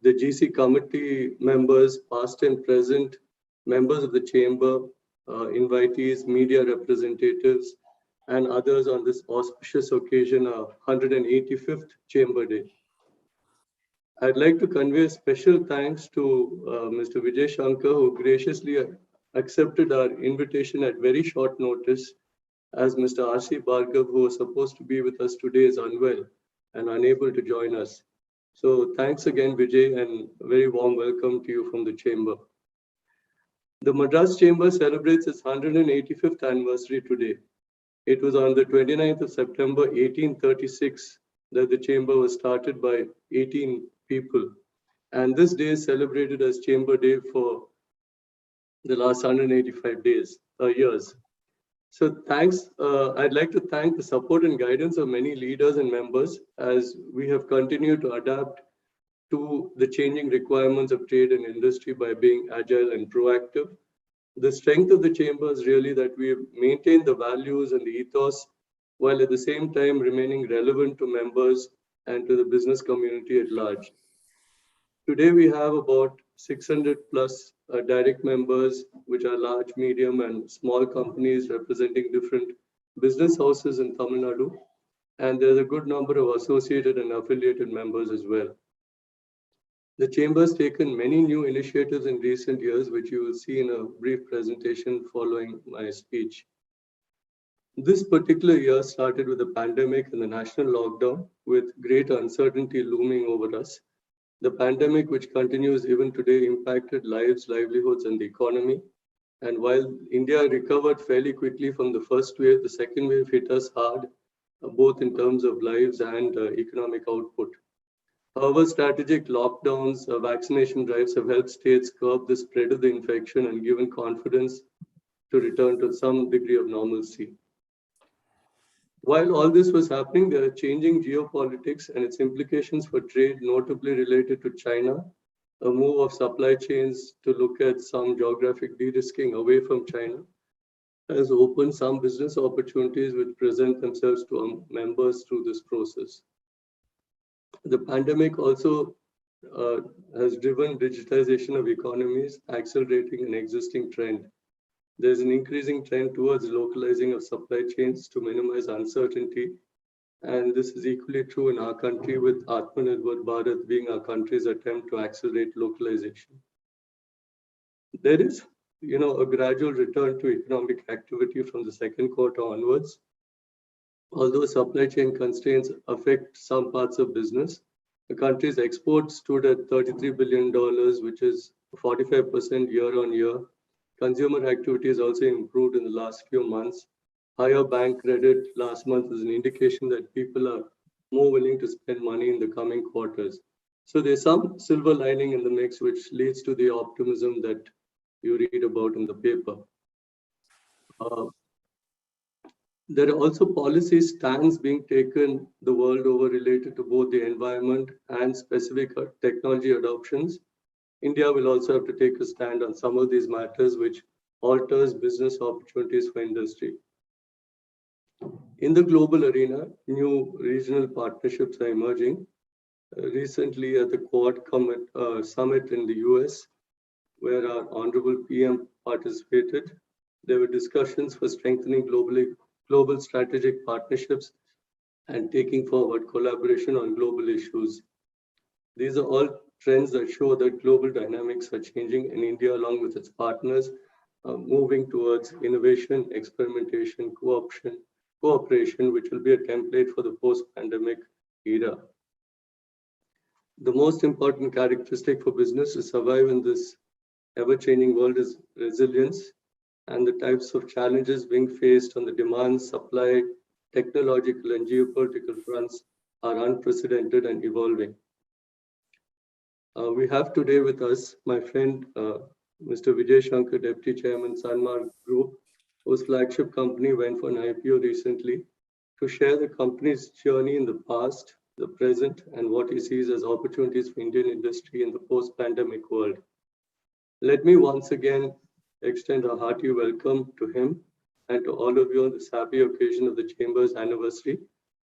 the GC committee members, past and present, members of the chamber, invitees, media representatives, and others on this auspicious occasion, our 185th Chamber Day. I'd like to convey special thanks to Mr. Vijay Shankar, who graciously accepted our invitation at very short notice, as Mr. R.C. Bhargav, who was supposed to be with us today, is unwell and unable to join us. So thanks again, Vijay, and a very warm welcome to you from the Chamber. The Madras Chamber celebrates its 185th anniversary today. It was on the 29th of September, 1836, that the Chamber was started by 18 people. And this day is celebrated as Chamber Day for the last 185 years. So thanks. I'd like to thank the support and guidance of many leaders and members as we have continued to adapt to the changing requirements of trade and industry by being agile and proactive. The strength of the chamber is really that we have maintained the values and the ethos while at the same time remaining relevant to members and to the business community at large. Today we have about 600 plus direct members, which are large, medium, and small companies representing different business houses in Tamil Nadu. And there's a good number of associated and affiliated members as well. The chamber has taken many new initiatives in recent years, which you will see in a brief presentation following my speech. This particular year started with the pandemic and the national lockdown, with great uncertainty looming over us. The pandemic, which continues even today, impacted lives, livelihoods, and the economy. And while India recovered fairly quickly from the first wave, the second wave hit us hard, both in terms of lives and economic output. However, strategic lockdowns, vaccination drives have helped states curb the spread of the infection and given confidence to return to some degree of normalcy. While all this was happening, there are changing geopolitics and its implications for trade, notably related to China. A move of supply chains to look at some geographic de-risking away from China has opened some business opportunities which present themselves to members through this process. The pandemic also has driven digitization of economies, accelerating an existing trend. There's an increasing trend towards localizing of supply chains to minimize uncertainty. And this is equally true in our country, with Atmanirbhar Bharat being our country's attempt to accelerate localization. There is, a gradual return to economic activity from the second quarter onwards. Although supply chain constraints affect some parts of business, the country's exports stood at $33 billion, which is 45% year on year. Consumer activity has also improved in the last few months. Higher bank credit last month is an indication that people are more willing to spend money in the coming quarters. So there's some silver lining in the mix, which leads to the optimism that you read about in the paper. There are also policy stands being taken the world over related to both the environment and specific technology adoptions. India will also have to take a stand on some of these matters, which alters business opportunities for industry. In the global arena, new regional partnerships are emerging. Recently at the Quad Summit in the US, where our Honorable PM participated, there were discussions for strengthening global strategic partnerships and taking forward collaboration on global issues. These are all trends that show that global dynamics are changing, and India, along with its partners, are moving towards innovation, experimentation, cooperation, which will be a template for the post-pandemic era. The most important characteristic for business to survive in this ever-changing world is resilience, and the types of challenges being faced on the demand, supply, technological and geopolitical fronts are unprecedented and evolving. We have today with us my friend, Mr. Vijay Shankar, Deputy Chairman, Sanmark Group, whose flagship company went for an IPO recently, to share the company's journey in the past, the present, and what he sees as opportunities for Indian industry in the post-pandemic world. Let me once again extend a hearty welcome to him and to all of you on this happy occasion of the Chamber's anniversary,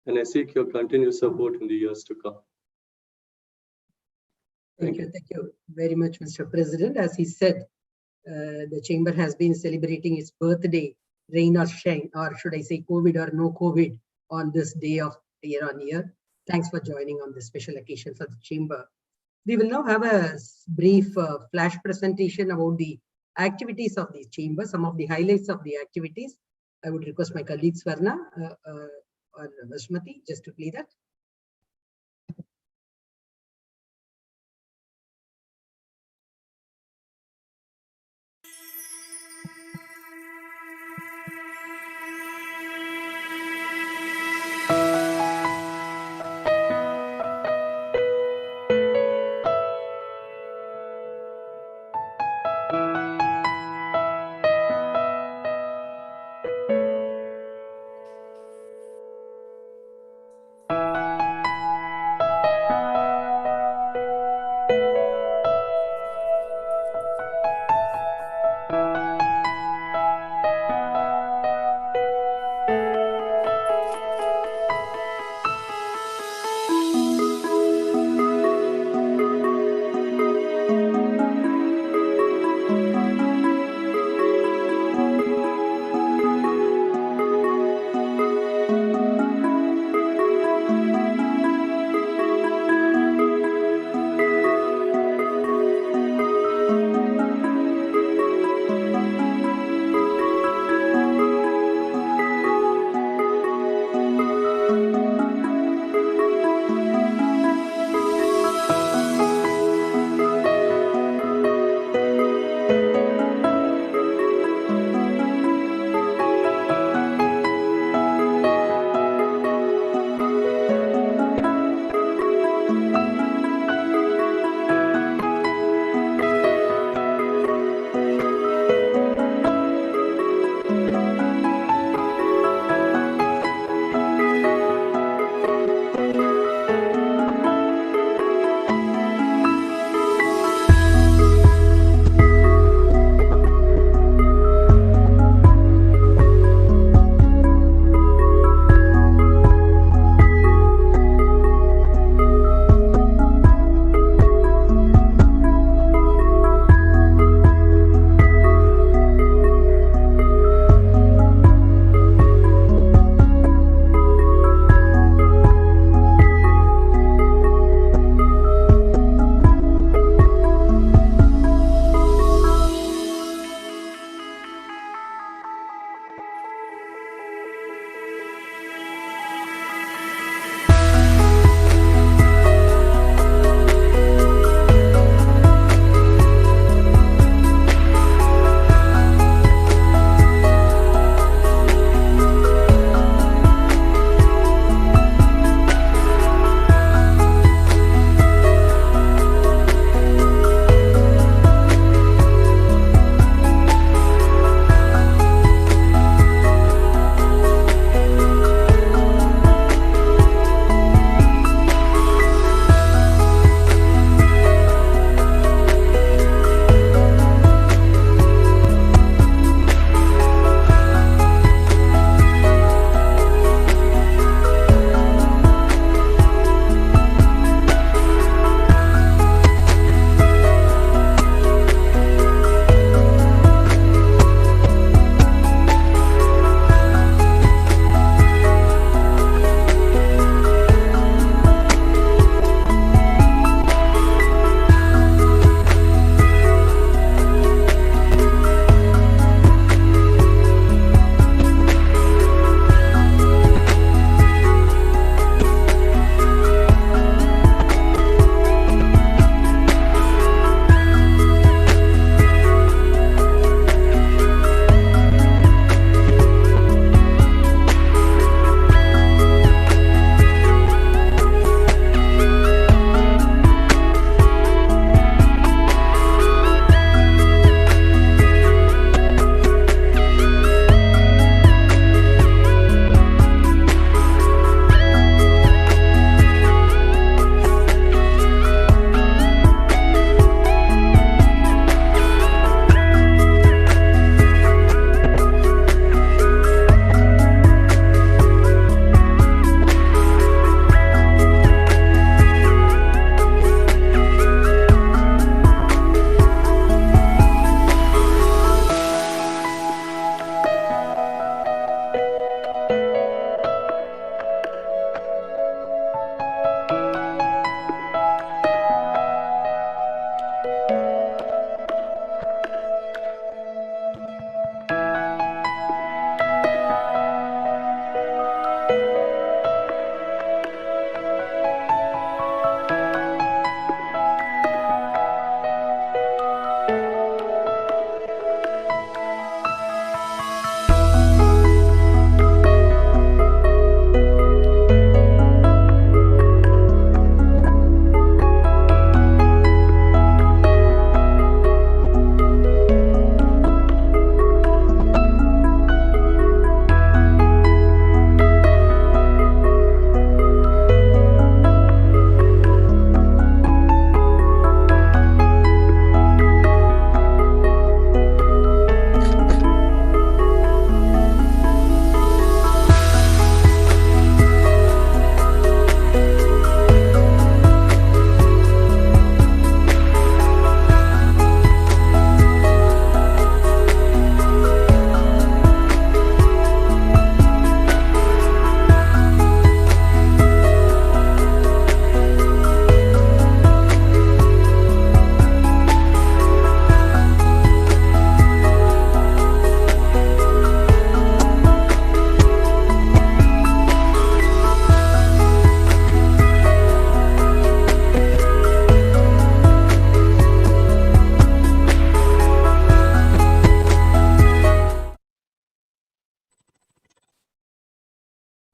and I seek your continued support in the years to come. Thank you. Thank you very much, Mr. President. As he said, the chamber has been celebrating its birthday, rain or shine, or should I say COVID or no COVID, on this day of year on year. Thanks for joining on this special occasion for the chamber. We will now have a brief flash presentation about the activities of the chamber, some of the highlights of the activities. I would request my colleague Swarna or Vasmati just to play that.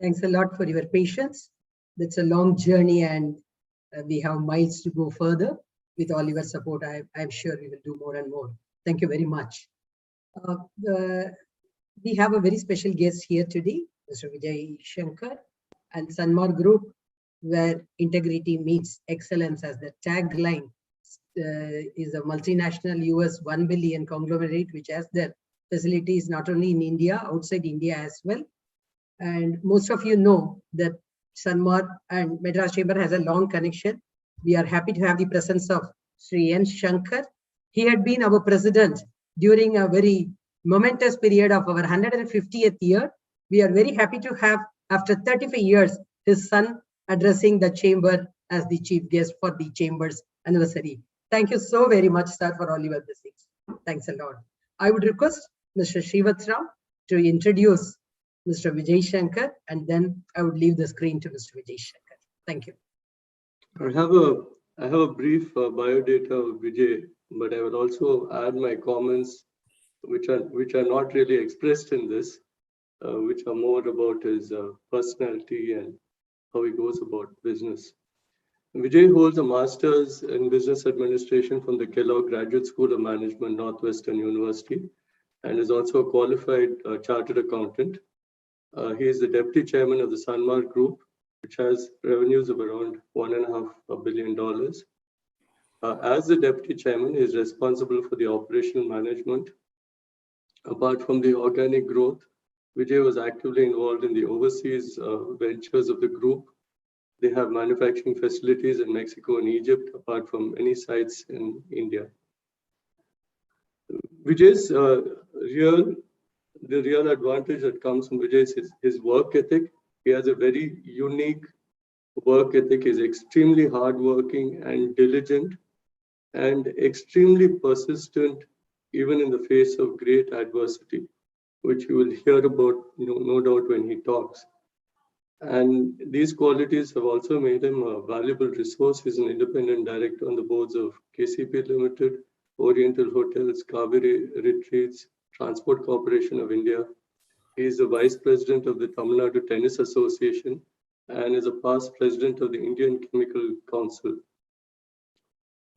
Thanks a lot for your patience. That's a long journey and we have miles to go further. With all your support, I'm sure we will do more and more. Thank you very much. We have a very special guest here today, Mr. Vijay Shankar and Sanmar Group, where integrity meets excellence as the tagline, is a multinational US 1 billion conglomerate which has their facilities not only in India, outside India as well. And most of you know that Sanmar and Madras Chamber has a long connection. We are happy to have the presence of Sri N. Shankar. He had been our president during a very momentous period of our 150th year. We are very happy to have, after 35 years, his son addressing the chamber as the chief guest for the chamber's anniversary. Thank you so very much, sir, for all your blessings. Thanks a lot. I would request Mr. Srivatsram to introduce Mr. Vijay Shankar, and then I would leave the screen to Mr. Vijay Shankar. Thank you. I have a brief biodata of Vijay, but I will also add my comments, which are not really expressed in this, which are more about his personality and how he goes about business. Vijay holds a master's in business administration from the Kellogg Graduate School of Management, Northwestern University, and is also a qualified chartered accountant. He is the deputy chairman of the Sanmar Group, which has revenues of around $1.5 billion. As the deputy chairman, he is responsible for the operational management. Apart from the organic growth, Vijay was actively involved in the overseas ventures of the group. They have manufacturing facilities in Mexico and Egypt, apart from any sites in India. Vijay's the real advantage that comes from Vijay is his work ethic. He has a very unique work ethic. He's extremely hardworking and diligent and extremely persistent, even in the face of great adversity, which you will hear about, no doubt, when he talks. And these qualities have also made him a valuable resource. He's an independent director on the boards of KCP Limited, Oriental Hotels, Kaveri Retreats, Transport Corporation of India. He is the vice president of the Tamil Nadu Tennis Association and is a past president of the Indian Chemical Council.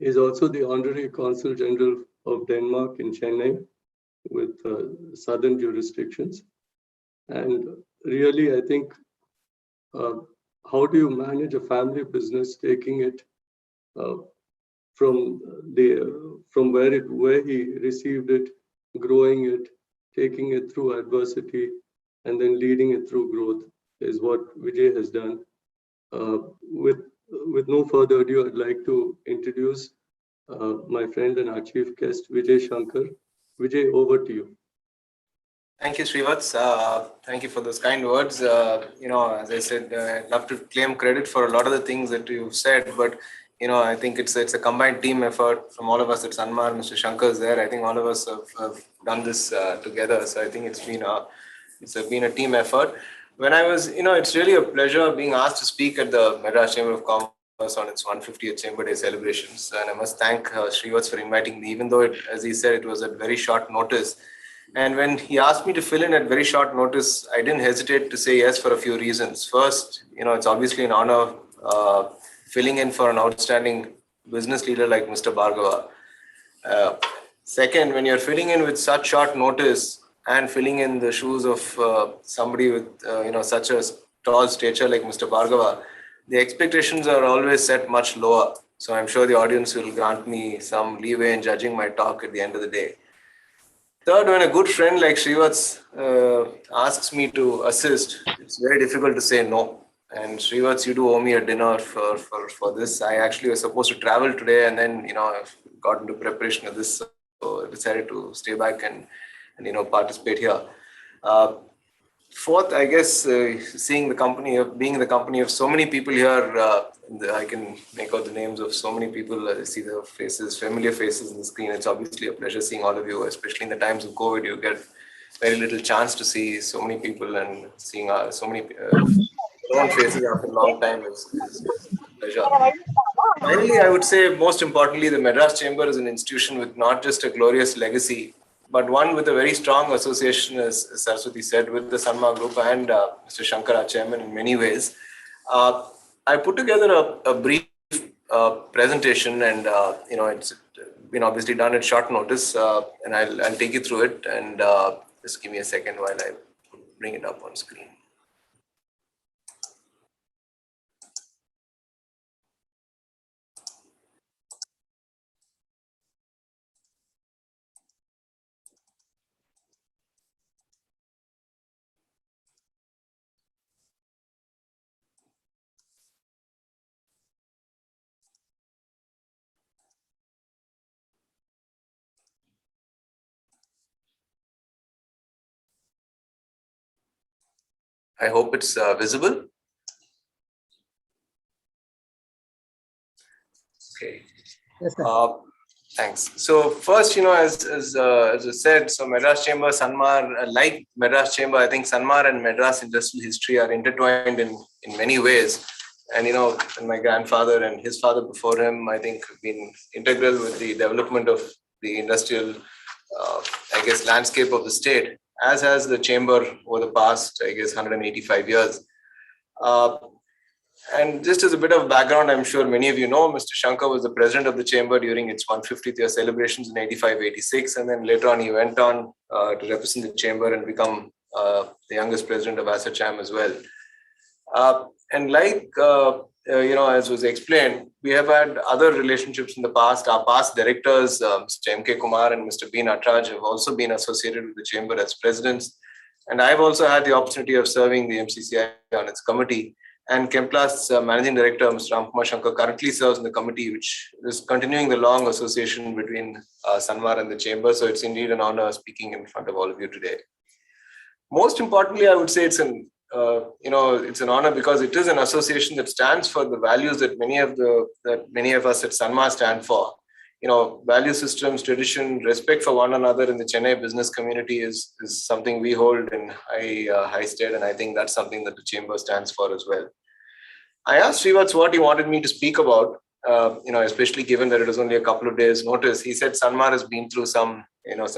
He is also the honorary consul general of Denmark in Chennai with southern jurisdictions. And really, I think, how do you manage a family business, taking it from where he received it, growing it, taking it through adversity, and then leading it through growth is what Vijay has done. With no further ado, I'd like to introduce my friend and our chief guest, Vijay Shankar. Vijay, over to you. Thank you, Srivats. Thank you for those kind words. As I said, I'd love to claim credit for a lot of the things that you've said, but I think it's a combined team effort from all of us at Sanmar. Mr. Shankar is there. I think all of us have done this together. So I think it's been a team effort. When I was, it's really a pleasure being asked to speak at the Madras Chamber of Commerce on its 150th Chamber Day celebrations. And I must thank Srivats for inviting me, even though, as he said, it was at very short notice. And when he asked me to fill in at very short notice, I didn't hesitate to say yes for a few reasons. First, it's obviously an honor filling in for an outstanding business leader like Mr. Bhargava. Second, when you're filling in with such short notice and filling in the shoes of somebody with such a tall stature like Mr. Bhargava, the expectations are always set much lower. So I'm sure the audience will grant me some leeway in judging my talk at the end of the day. Third, when a good friend like Srivats asks me to assist, it's very difficult to say no. And Srivats, you do owe me a dinner for this. I actually was supposed to travel today, and then I've got into preparation of this, so I decided to stay back and participate here. Fourth, I guess being in the company of so many people here, I can make out the names of so many people. I see the faces, familiar faces on the screen. It's obviously a pleasure seeing all of you, especially in the times of COVID. You get very little chance to see so many people, and seeing so many known faces after a long time is a pleasure. Finally, I would say most importantly, the Madras Chamber is an institution with not just a glorious legacy, but one with a very strong association, as Saraswati said, with the Sanmar Group and Mr. Shankar, our chairman, in many ways. I put together a brief presentation, and it's been obviously done at short notice, and I'll take you through it, and just give me a second while I bring it up on screen. I hope it's visible. Okay. Yes, sir. Thanks. So first, as I said, so Madras Chamber, Sanmar, like Madras Chamber, I think Sanmar and Madras industrial history are intertwined in many ways. And, my grandfather and his father before him, I think, have been integral with the development of the industrial, landscape of the state, as has the chamber over the past, 185 years. And just as a bit of background, I'm sure many of you know, Mr. Shankar was the president of the chamber during its 150th year celebrations in 85-86. And then later on, he went on to represent the chamber and become the youngest president of ASSOCHAM as well. And as was explained, we have had other relationships in the past. Our past directors, Mr. M.K. Kumar and Mr. B. Natraj, have also been associated with the chamber as presidents. And I've also had the opportunity of serving the MCCI on its committee. And Chemplast's managing director, Mr. Ramkumar Shankar, currently serves in the committee, which is continuing the long association between Sanmar and the chamber. So it's indeed an honor speaking in front of all of you today. Most importantly, I would say it's an honor because it is an association that stands for the values that many of us at Sanmar stand for. Value systems, tradition, respect for one another in the Chennai business community is something we hold in high stead, and I think that's something that the chamber stands for as well. I asked Srivatsa what he wanted me to speak about, especially given that it was only a couple of days' notice. He said Sanmar has been through some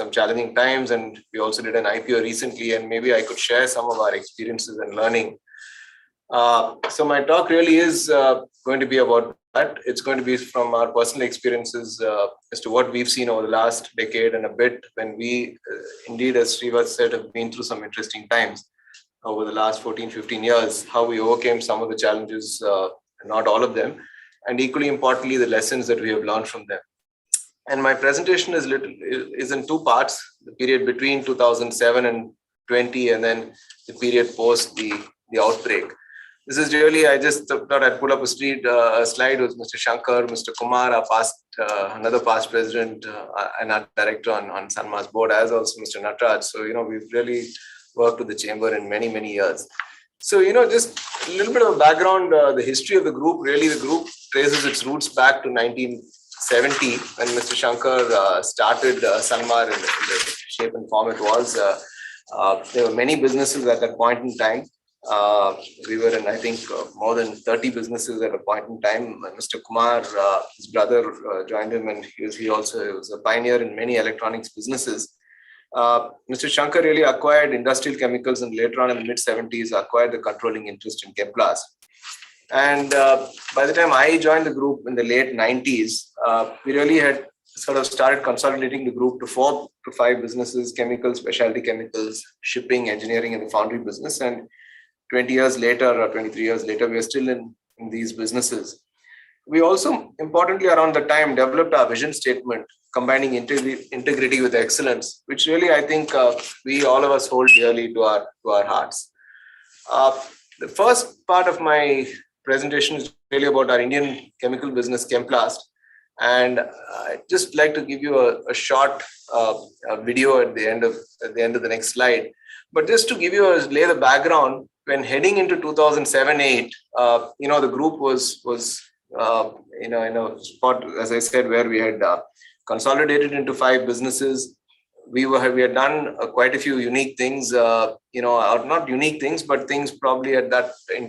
challenging times, and we also did an IPO recently, and maybe I could share some of our experiences and learning. So my talk really is going to be about that. It's going to be from our personal experiences as to what we've seen over the last decade and a bit, when we indeed, as Srivatsa said, have been through some interesting times over the last 14, 15 years, how we overcame some of the challenges, not all of them, and equally importantly, the lessons that we have learned from them. And my presentation is in two parts: the period between 2007 and 20, and then the period post the outbreak. This is really, I just thought I'd pull up a slide with Mr. Shankar, Mr. Kumar, another past president and our director on Sanmar's board, as also Mr. Natraj. So, we've really worked with the chamber in many, many years. So, just a little bit of background, the history of the group. Really, the group traces its roots back to 1970 when Mr. Shankar started Sanmar in the shape and form it was. There were many businesses at that point in time. We were in, I think, more than 30 businesses at a point in time. Mr. Kumar, his brother, joined him, and he also was a pioneer in many electronics businesses. Mr. Shankar really acquired industrial chemicals, and later on in the mid-70s acquired the controlling interest in Chemplast. And by the time I joined the group in the late 90s, we really had sort of started consolidating the group to 4 to 5 businesses: chemicals, specialty chemicals, shipping, engineering, and the foundry business. And 20 years later or 23 years later, we are still in these businesses. We also, importantly, around the time, developed our vision statement, combining integrity with excellence, which really, I think, all of us hold dearly to our hearts. The first part of my presentation is really about our Indian chemical business, Chemplast. And I'd just like to give you a short video at the end of the next slide. But just to give you lay the background, when heading into 2007-8, the group was in a spot, as I said, where we had consolidated into 5 businesses. We had done quite a few unique things, or not unique things, but things probably in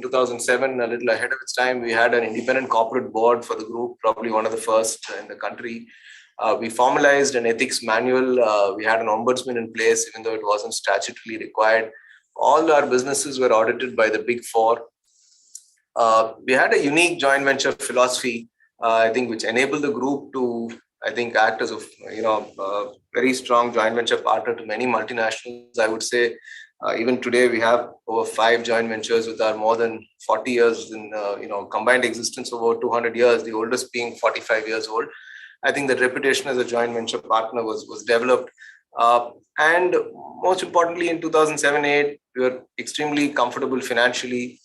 2007, a little ahead of its time. We had an independent corporate board for the group, probably one of the first in the country. We formalized an ethics manual. We had an ombudsman in place, even though it wasn't statutorily required. All our businesses were audited by the Big Four. We had a unique joint venture philosophy, I think, which enabled the group to, I think, act as a very strong joint venture partner to many multinationals. I would say even today we have over 5 joint ventures with our more than 40 years in combined existence of over 200 years, the oldest being 45 years old. I think the reputation as a joint venture partner was developed. And most importantly, in 2007-8, we were extremely comfortable financially.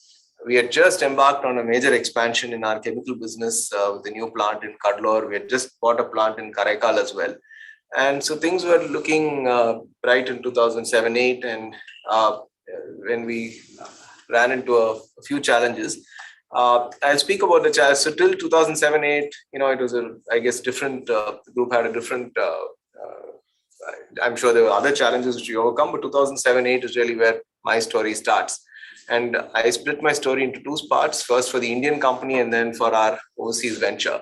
We had just embarked on a major expansion in our chemical business with a new plant in Cuddalore. We had just bought a plant in Karaikal as well. And so things were looking bright in 2007-8. And when we ran into a few challenges, I'll speak about the challenge. So till 2007-8, it was different. The group had a different, I'm sure there were other challenges which we overcome, but 2007-8 is really where my story starts. And I split my story into 2 parts, first for the Indian company and then for our overseas venture.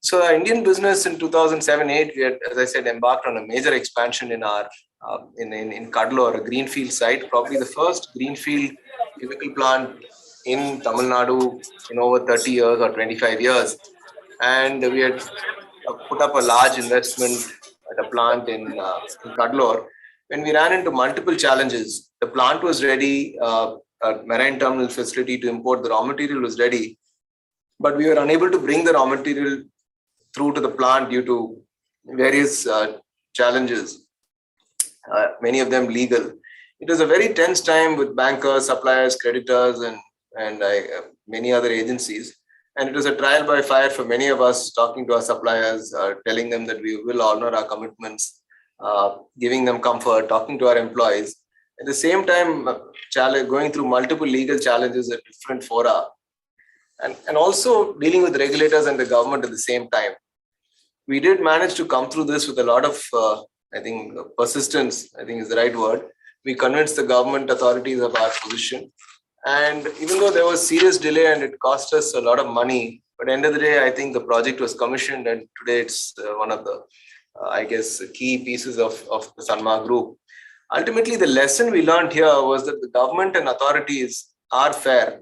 So our Indian business in 2007-8, we had, as I said, embarked on a major expansion in our in Cuddalore, a greenfield site, probably the first greenfield chemical plant in Tamil Nadu in over 30 years or 25 years. And we had put up a large investment at a plant in Cuddalore. When we ran into multiple challenges, the plant was ready, a marine terminal facility to import the raw material was ready, but we were unable to bring the raw material through to the plant due to various challenges, many of them legal. It was a very tense time with bankers, suppliers, creditors, and many other agencies. And it was a trial by fire for many of us, talking to our suppliers, telling them that we will honor our commitments, giving them comfort, talking to our employees. At the same time, going through multiple legal challenges at different fora, and also dealing with regulators and the government at the same time. We did manage to come through this with a lot of, persistence, I think is the right word. We convinced the government authorities of our position. And even though there was serious delay and it cost us a lot of money, but at the end of the day, I think the project was commissioned, and today it's one of the, key pieces of the Sanmar Group. Ultimately, the lesson we learned here was that the government and authorities are fair.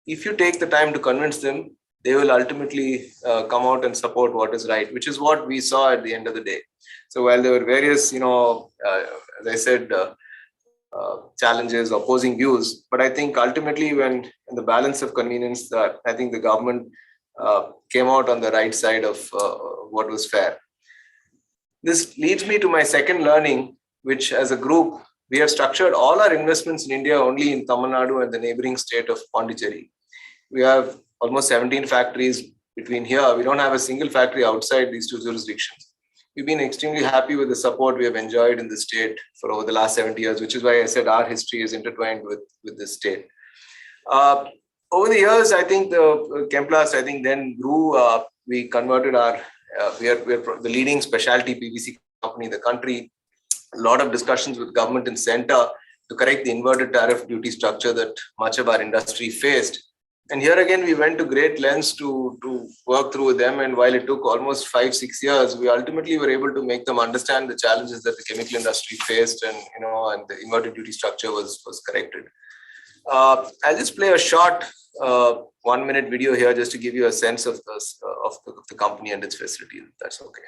If you take the time to convince them, they will ultimately come out and support what is right, which is what we saw at the end of the day. So while there were various, as I said, challenges, opposing views, but I think ultimately when in the balance of convenience, I think the government came out on the right side of what was fair. This leads me to my second learning, which as a group, we have structured all our investments in India only in Tamil Nadu and the neighboring state of Pondicherry. We have almost 17 factories between here. We don't have a single factory outside these 2 jurisdictions. We've been extremely happy with the support we have enjoyed in the state for over the last 70 years, which is why I said our history is intertwined with this state. Over the years, I think the Chemplast, then grew. We converted our, we are the leading specialty PVC company in the country. A lot of discussions with government and center to correct the inverted tariff duty structure that much of our industry faced. And here again, we went to great lengths to work through with them. And while it took almost 5-6 years, we ultimately were able to make them understand the challenges that the chemical industry faced, and and the inverted duty structure was corrected. I'll just play a short 1-minute video here just to give you a sense of this, of the company and its facilities. If that's okay.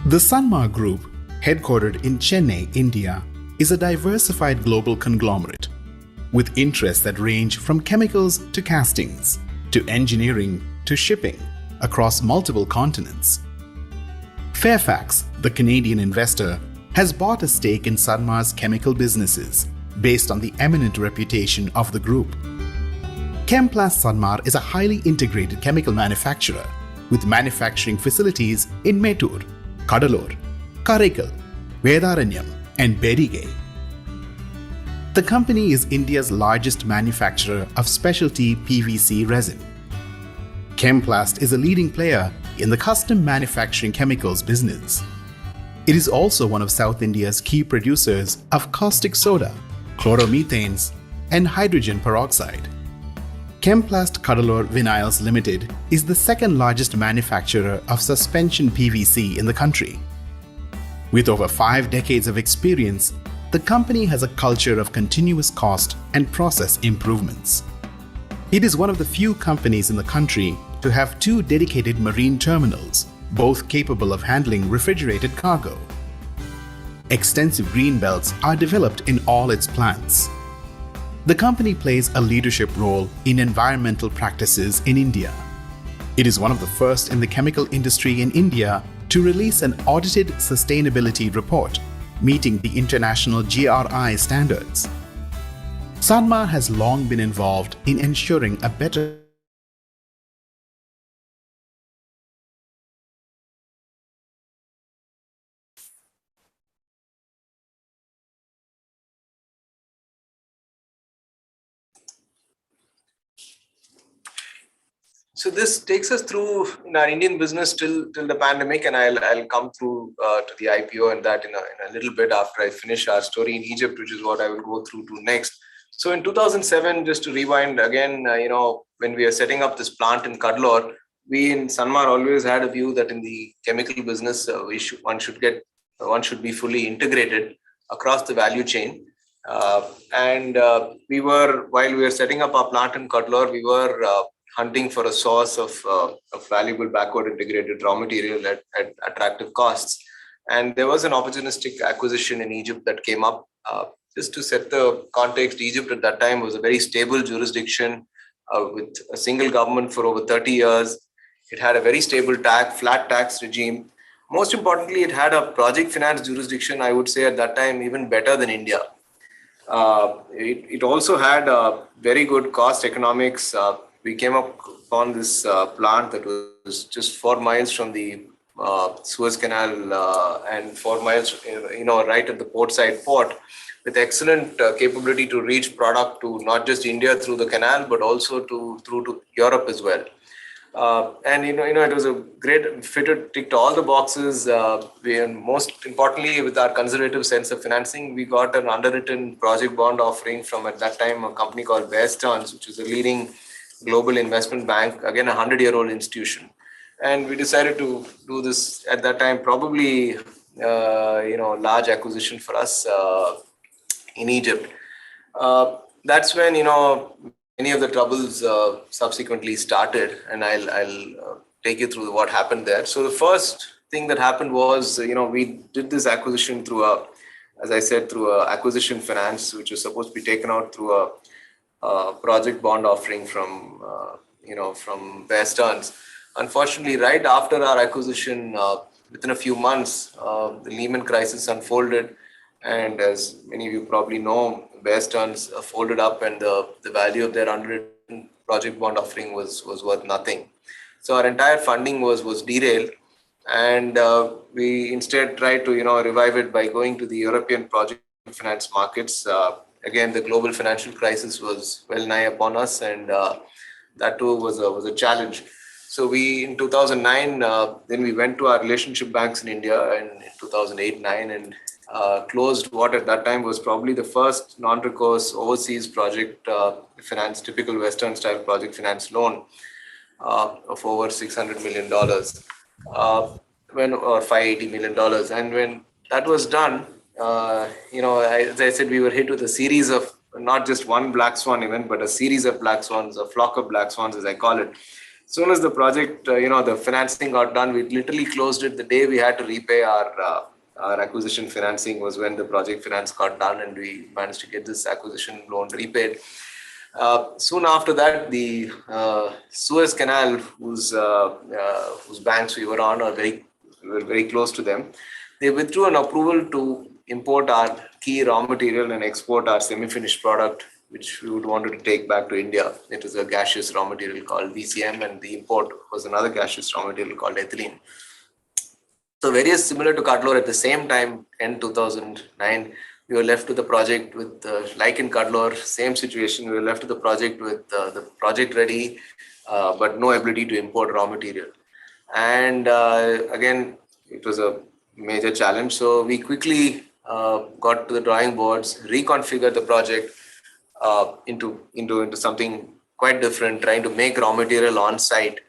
The Sanmar Group, headquartered in Chennai, India, is a diversified global conglomerate with interests that range from chemicals to castings, to engineering to shipping across multiple continents. Fairfax, the Canadian investor, has bought a stake in Sanmar's chemical businesses based on the eminent reputation of the group. Chemplast Sanmar is a highly integrated chemical manufacturer with manufacturing facilities in Mettur, Cuddalore, Karaikal, Vedaranyam, and Berige. The company is India's largest manufacturer of specialty PVC resin. Chemplast is a leading player in the custom manufacturing chemicals business. It is also one of South India's key producers of caustic soda, chloromethanes, and hydrogen peroxide. Chemplast Cuddalore Vinyls Limited is the second largest manufacturer of suspension PVC in the country. With over 5 decades of experience, the company has a culture of continuous cost and process improvements. It is one of the few companies in the country to have 2 dedicated marine terminals, both capable of handling refrigerated cargo. Extensive green belts are developed in all its plants. The company plays a leadership role in environmental practices in India. It is one of the first in the chemical industry in India to release an audited sustainability report, meeting the international GRI standards. Sanmar has long been involved in ensuring a better So this takes us through in our Indian business till the pandemic, and I'll come through to the IPO and that in a little bit after I finish our story in Egypt, which is what I will go through to next. So in 2007, just to rewind again, when we are setting up this plant in Cuddalore, we in Sanmar always had a view that in the chemical business, one should be fully integrated across the value chain. While we were setting up our plant in Cuddalore, we were hunting for a source of valuable backward integrated raw material at attractive costs. And there was an opportunistic acquisition in Egypt that came up. Just to set the context, Egypt at that time was a very stable jurisdiction with a single government for over 30 years. It had a very stable flat tax regime. Most importantly, it had a project finance jurisdiction, I would say at that time, even better than India. It also had very good cost economics. We came upon this plant that was just 4 miles from the Suez Canal and 4 miles, right at the portside port, with excellent capability to reach product to not just India through the canal, but also through to Europe as well. It was a great fit, ticked all the boxes. And most importantly, with our conservative sense of financing, we got an underwritten project bond offering from, at that time, a company called Bear Stearns, which is a leading global investment bank, again, a 100-year-old institution. And we decided to do this at that time, probably, large acquisition for us in Egypt. That's when, many of the troubles subsequently started, and I'll take you through what happened there. So the first thing that happened was, we did this acquisition through acquisition finance, which was supposed to be taken out through a project bond offering from Bear Stearns. Unfortunately, right after our acquisition, within a few months, the Lehman crisis unfolded. And as many of you probably know, Bear Stearns folded up, and the value of their underwritten project bond offering was worth nothing. So our entire funding was derailed, and we instead tried to revive it by going to the European project finance markets. Again, the global financial crisis was well nigh upon us, and that too was a challenge. So we, in 2009, then we went to our relationship banks in India in 2008-9 and closed what at that time was probably the first non-recourse overseas project finance, typical Western style project finance loan of over $600 million, or $580 million. And when that was done, as I said, we were hit with a series of not just one black swan event, but a series of black swans, a flock of black swans, as I call it. As soon as the project, the financing got done, we literally closed it. The day we had to repay our acquisition financing was when the project finance got done, and we managed to get this acquisition loan repaid. Soon after that, the Suez Canal, whose banks we were on, we were very close to them. They withdrew an approval to import our key raw material and export our semi-finished product, which we would wanted to take back to India. It was a gaseous raw material called VCM, and the import was another gaseous raw material called ethylene. So very similar to Cuddalore, at the same time, in 2009, we were left with the project with, like in Cuddalore, same situation. We were left with the project with the project ready, but no ability to import raw material. And again, it was a major challenge. So we quickly got to the drawing boards, reconfigured the project into something quite different, trying to make raw material on site.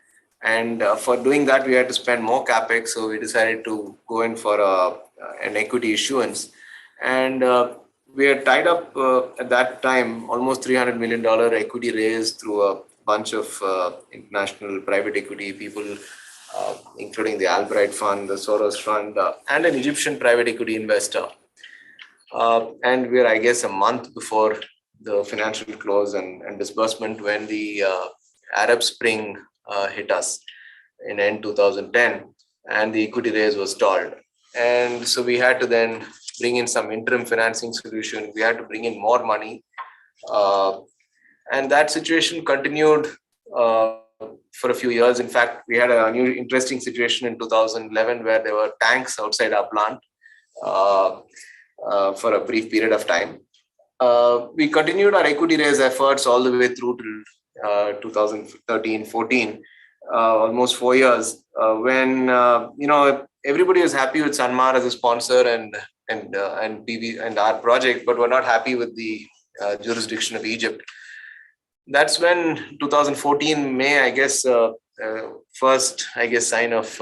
And for doing that, we had to spend more capex. So we decided to go in for an equity issuance. And we had tied up at that time almost $300 million equity raise through a bunch of international private equity people, including the Albright Fund, the Soros Fund, and an Egyptian private equity investor. And we're, I guess, a month before the financial close and disbursement when the Arab Spring hit us in end 2010, and the equity raise was stalled. And so we had to then bring in some interim financing solution. We had to bring in more money. And that situation continued for a few years. In fact, we had a new interesting situation in 2011 where there were tanks outside our plant for a brief period of time. We continued our equity raise efforts all the way through to 2013-14, almost 4 years, when everybody was happy with Sanmar as a sponsor and PV and our project, but were not happy with the jurisdiction of Egypt. That's when 2014 May, I guess, first, sign of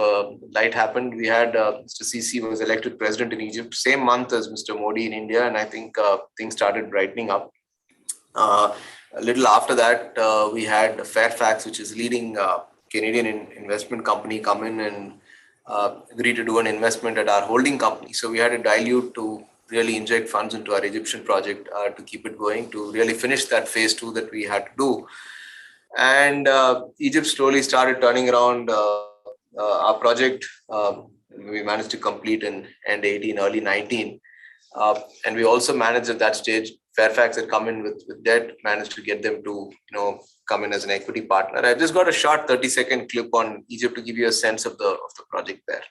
light happened. We had Mr. Sisi was elected president in Egypt, same month as Mr. Modi in India, and I think things started brightening up. A little after that, we had Fairfax, which is leading Canadian investment company, come in and agree to do an investment at our holding company. So we had to dilute to really inject funds into our Egyptian project to keep it going, to really finish that phase 2 that we had to do. And Egypt slowly started turning around our project. We managed to complete in end 18, early 19. And we also managed at that stage, Fairfax had come in with debt, managed to get them to come in as an equity partner. I just got a short 30-second clip on Egypt to give you a sense of the project there.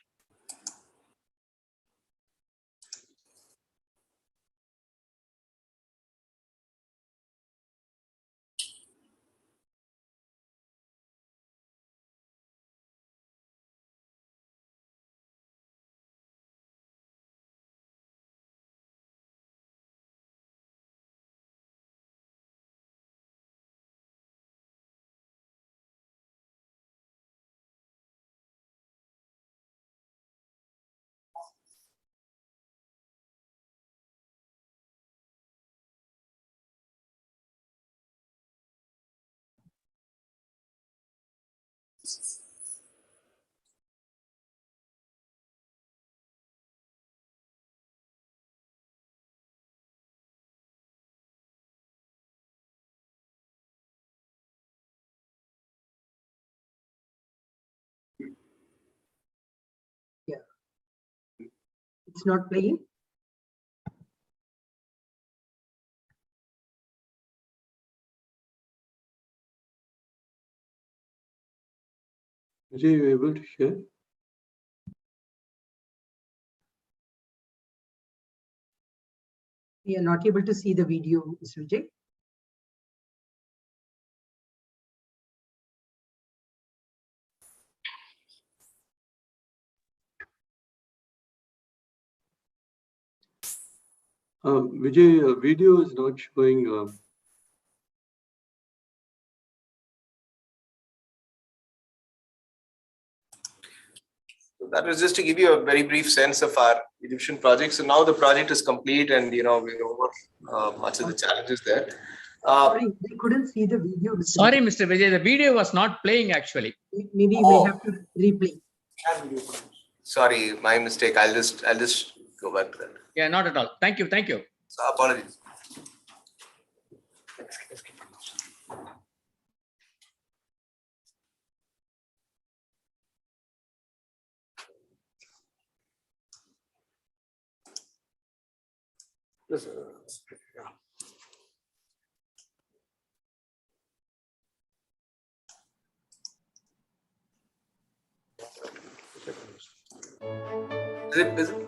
Yeah. It's not playing. Vijay, you able to share? We are not able to see the video, Mr. Vijay. Vijay, video is not showing. That was just to give you a very brief sense of our Egyptian project. So now the project is complete, and we're over much of the challenges there. Sorry, we couldn't see the video. Sorry, Mr. Vijay, the video was not playing actually. Maybe we have to replay. Sorry, my mistake. I'll just go back to that. Yeah, not at all. Thank you. Thank you. So apologies.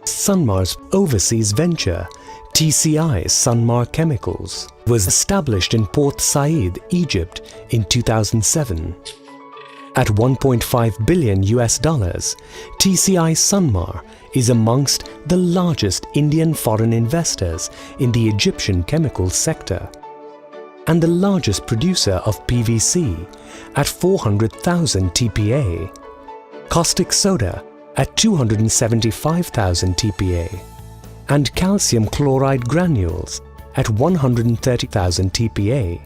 Sanmar's overseas venture, TCI Sanmar Chemicals, was established in Port Said, Egypt in 2007. At $1.5 billion, TCI Sanmar is amongst the largest Indian foreign investors in the Egyptian chemical sector. and the largest producer of PVC at 400,000 TPA, caustic soda at 275,000 TPA, and calcium chloride granules at 130,000 TPA.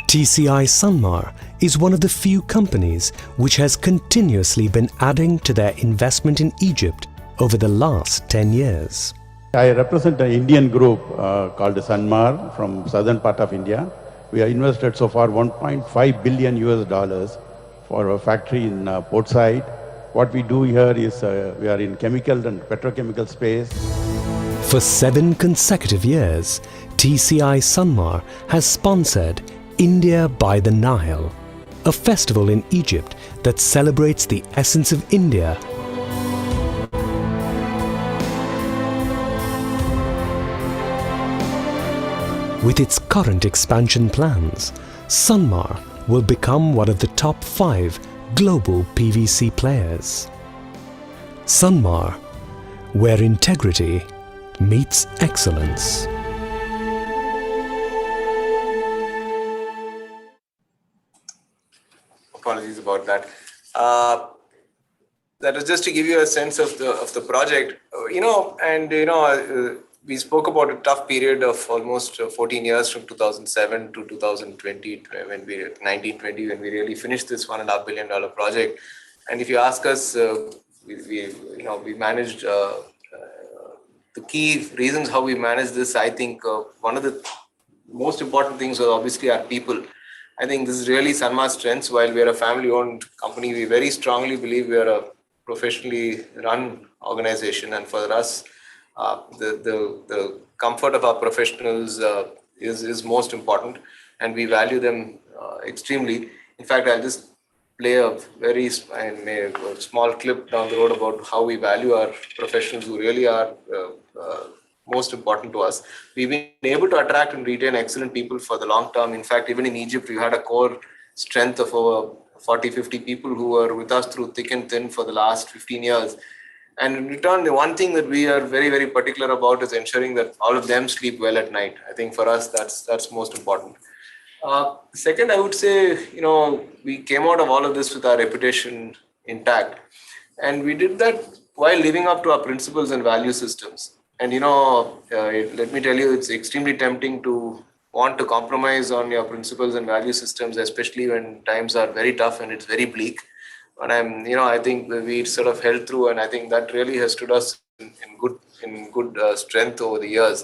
TCI Sanmar is one of the few companies which has continuously been adding to their investment in Egypt over the last 10 years. I represent an Indian group called Sanmar from southern part of India. We have invested so far 1.5 billion US dollars for a factory in Portside. What we do here is we are in chemical and petrochemical space. For 7 consecutive years, TCI Sanmar has sponsored India by the Nile, a festival in Egypt that celebrates the essence of India With its current expansion plans, Sanmar will become one of the top 5 global PVC players. Sanmar, where integrity meets excellence. Apologies about that. That was just to give you a sense of the project, we spoke about a tough period of almost 14 years from 2007 to 2020 when we 1920 when we really finished this $1.5 billion project. And if you ask us, we managed the key reasons how we managed this. I think one of the most important things was obviously our people. I think this is really Sanmar's strengths. While we are a family-owned company, we very strongly believe we are a professionally run organization, and for us, the comfort of our professionals is most important, and we value them extremely. In fact, I'll just play a very small clip down the road about how we value our professionals who really are most important to us. We've been able to attract and retain excellent people for the long term. In fact, even in Egypt, we had a core strength of over 40-50 people who were with us through thick and thin for the last 15 years. And in return, the one thing that we are very, very particular about is ensuring that all of them sleep well at night. I think for us, that's most important. Second, I would say, we came out of all of this with our reputation intact. And we did that while living up to our principles and value systems. And, let me tell you, it's extremely tempting to want to compromise on your principles and value systems, especially when times are very tough and it's very bleak. But I think we sort of held through, and I think that really has stood us in good strength over the years.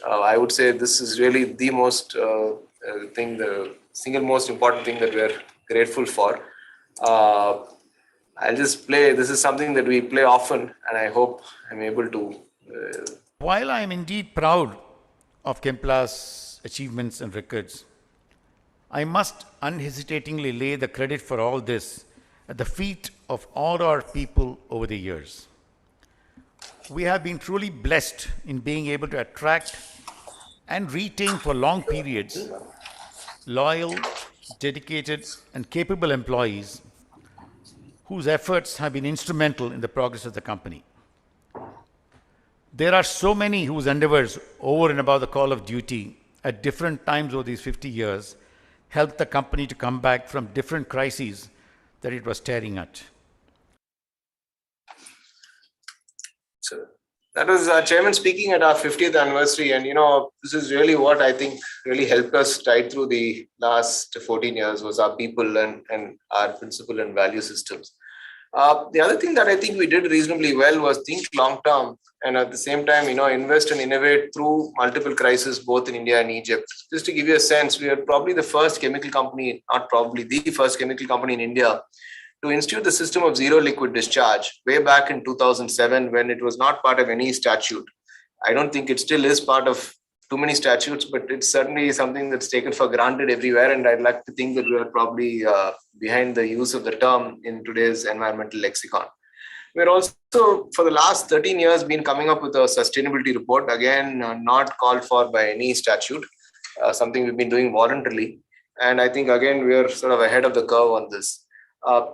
I would say this is really the most the single most important thing that we're grateful for. I'll just play. This is something that we play often, and I hope I'm able to. While I am indeed proud of Chempla's achievements and records, I must unhesitatingly lay the credit for all this at the feet of all our people over the years. We have been truly blessed in being able to attract and retain for long periods loyal, dedicated, and capable employees whose efforts have been instrumental in the progress of the company. There are so many whose endeavors over and above the call of duty at different times over these 50 years helped the company to come back from different crises that it was staring at. So that was our chairman speaking at our 50th anniversary. And, this is really what I think really helped us tide through the last 14 years was our people and our principle and value systems. The other thing that I think we did reasonably well was think long term and at the same time, invest and innovate through multiple crises, both in India and Egypt. Just to give you a sense, we are probably the first chemical company, not probably the first chemical company in India to institute the system of zero liquid discharge way back in 2007 when it was not part of any statute. I don't think it still is part of too many statutes, but it's certainly something that's taken for granted everywhere. And I'd like to think that we are probably behind the use of the term in today's environmental lexicon. We're also, for the last 13 years, been coming up with a sustainability report, again, not called for by any statute, something we've been doing voluntarily. And I think, again, we are sort of ahead of the curve on this.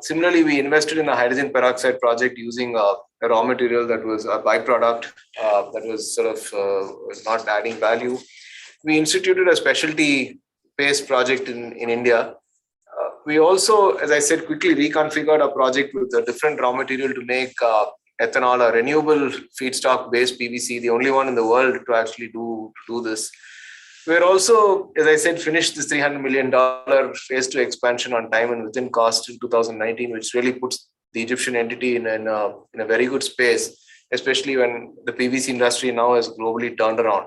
Similarly, we invested in a hydrogen peroxide project using a raw material that was a byproduct that was sort of not adding value. we instituted a specialty paste project in India. We also, as I said, quickly reconfigured our project with a different raw material to make ethanol, a renewable feedstock-based PVC, the only one in the world to actually do this. We're also, as I said, finished this $300 million phase 2 expansion on time and within cost in 2019, which really puts the Egyptian entity in a very good space, especially when the PVC industry now has globally turned around.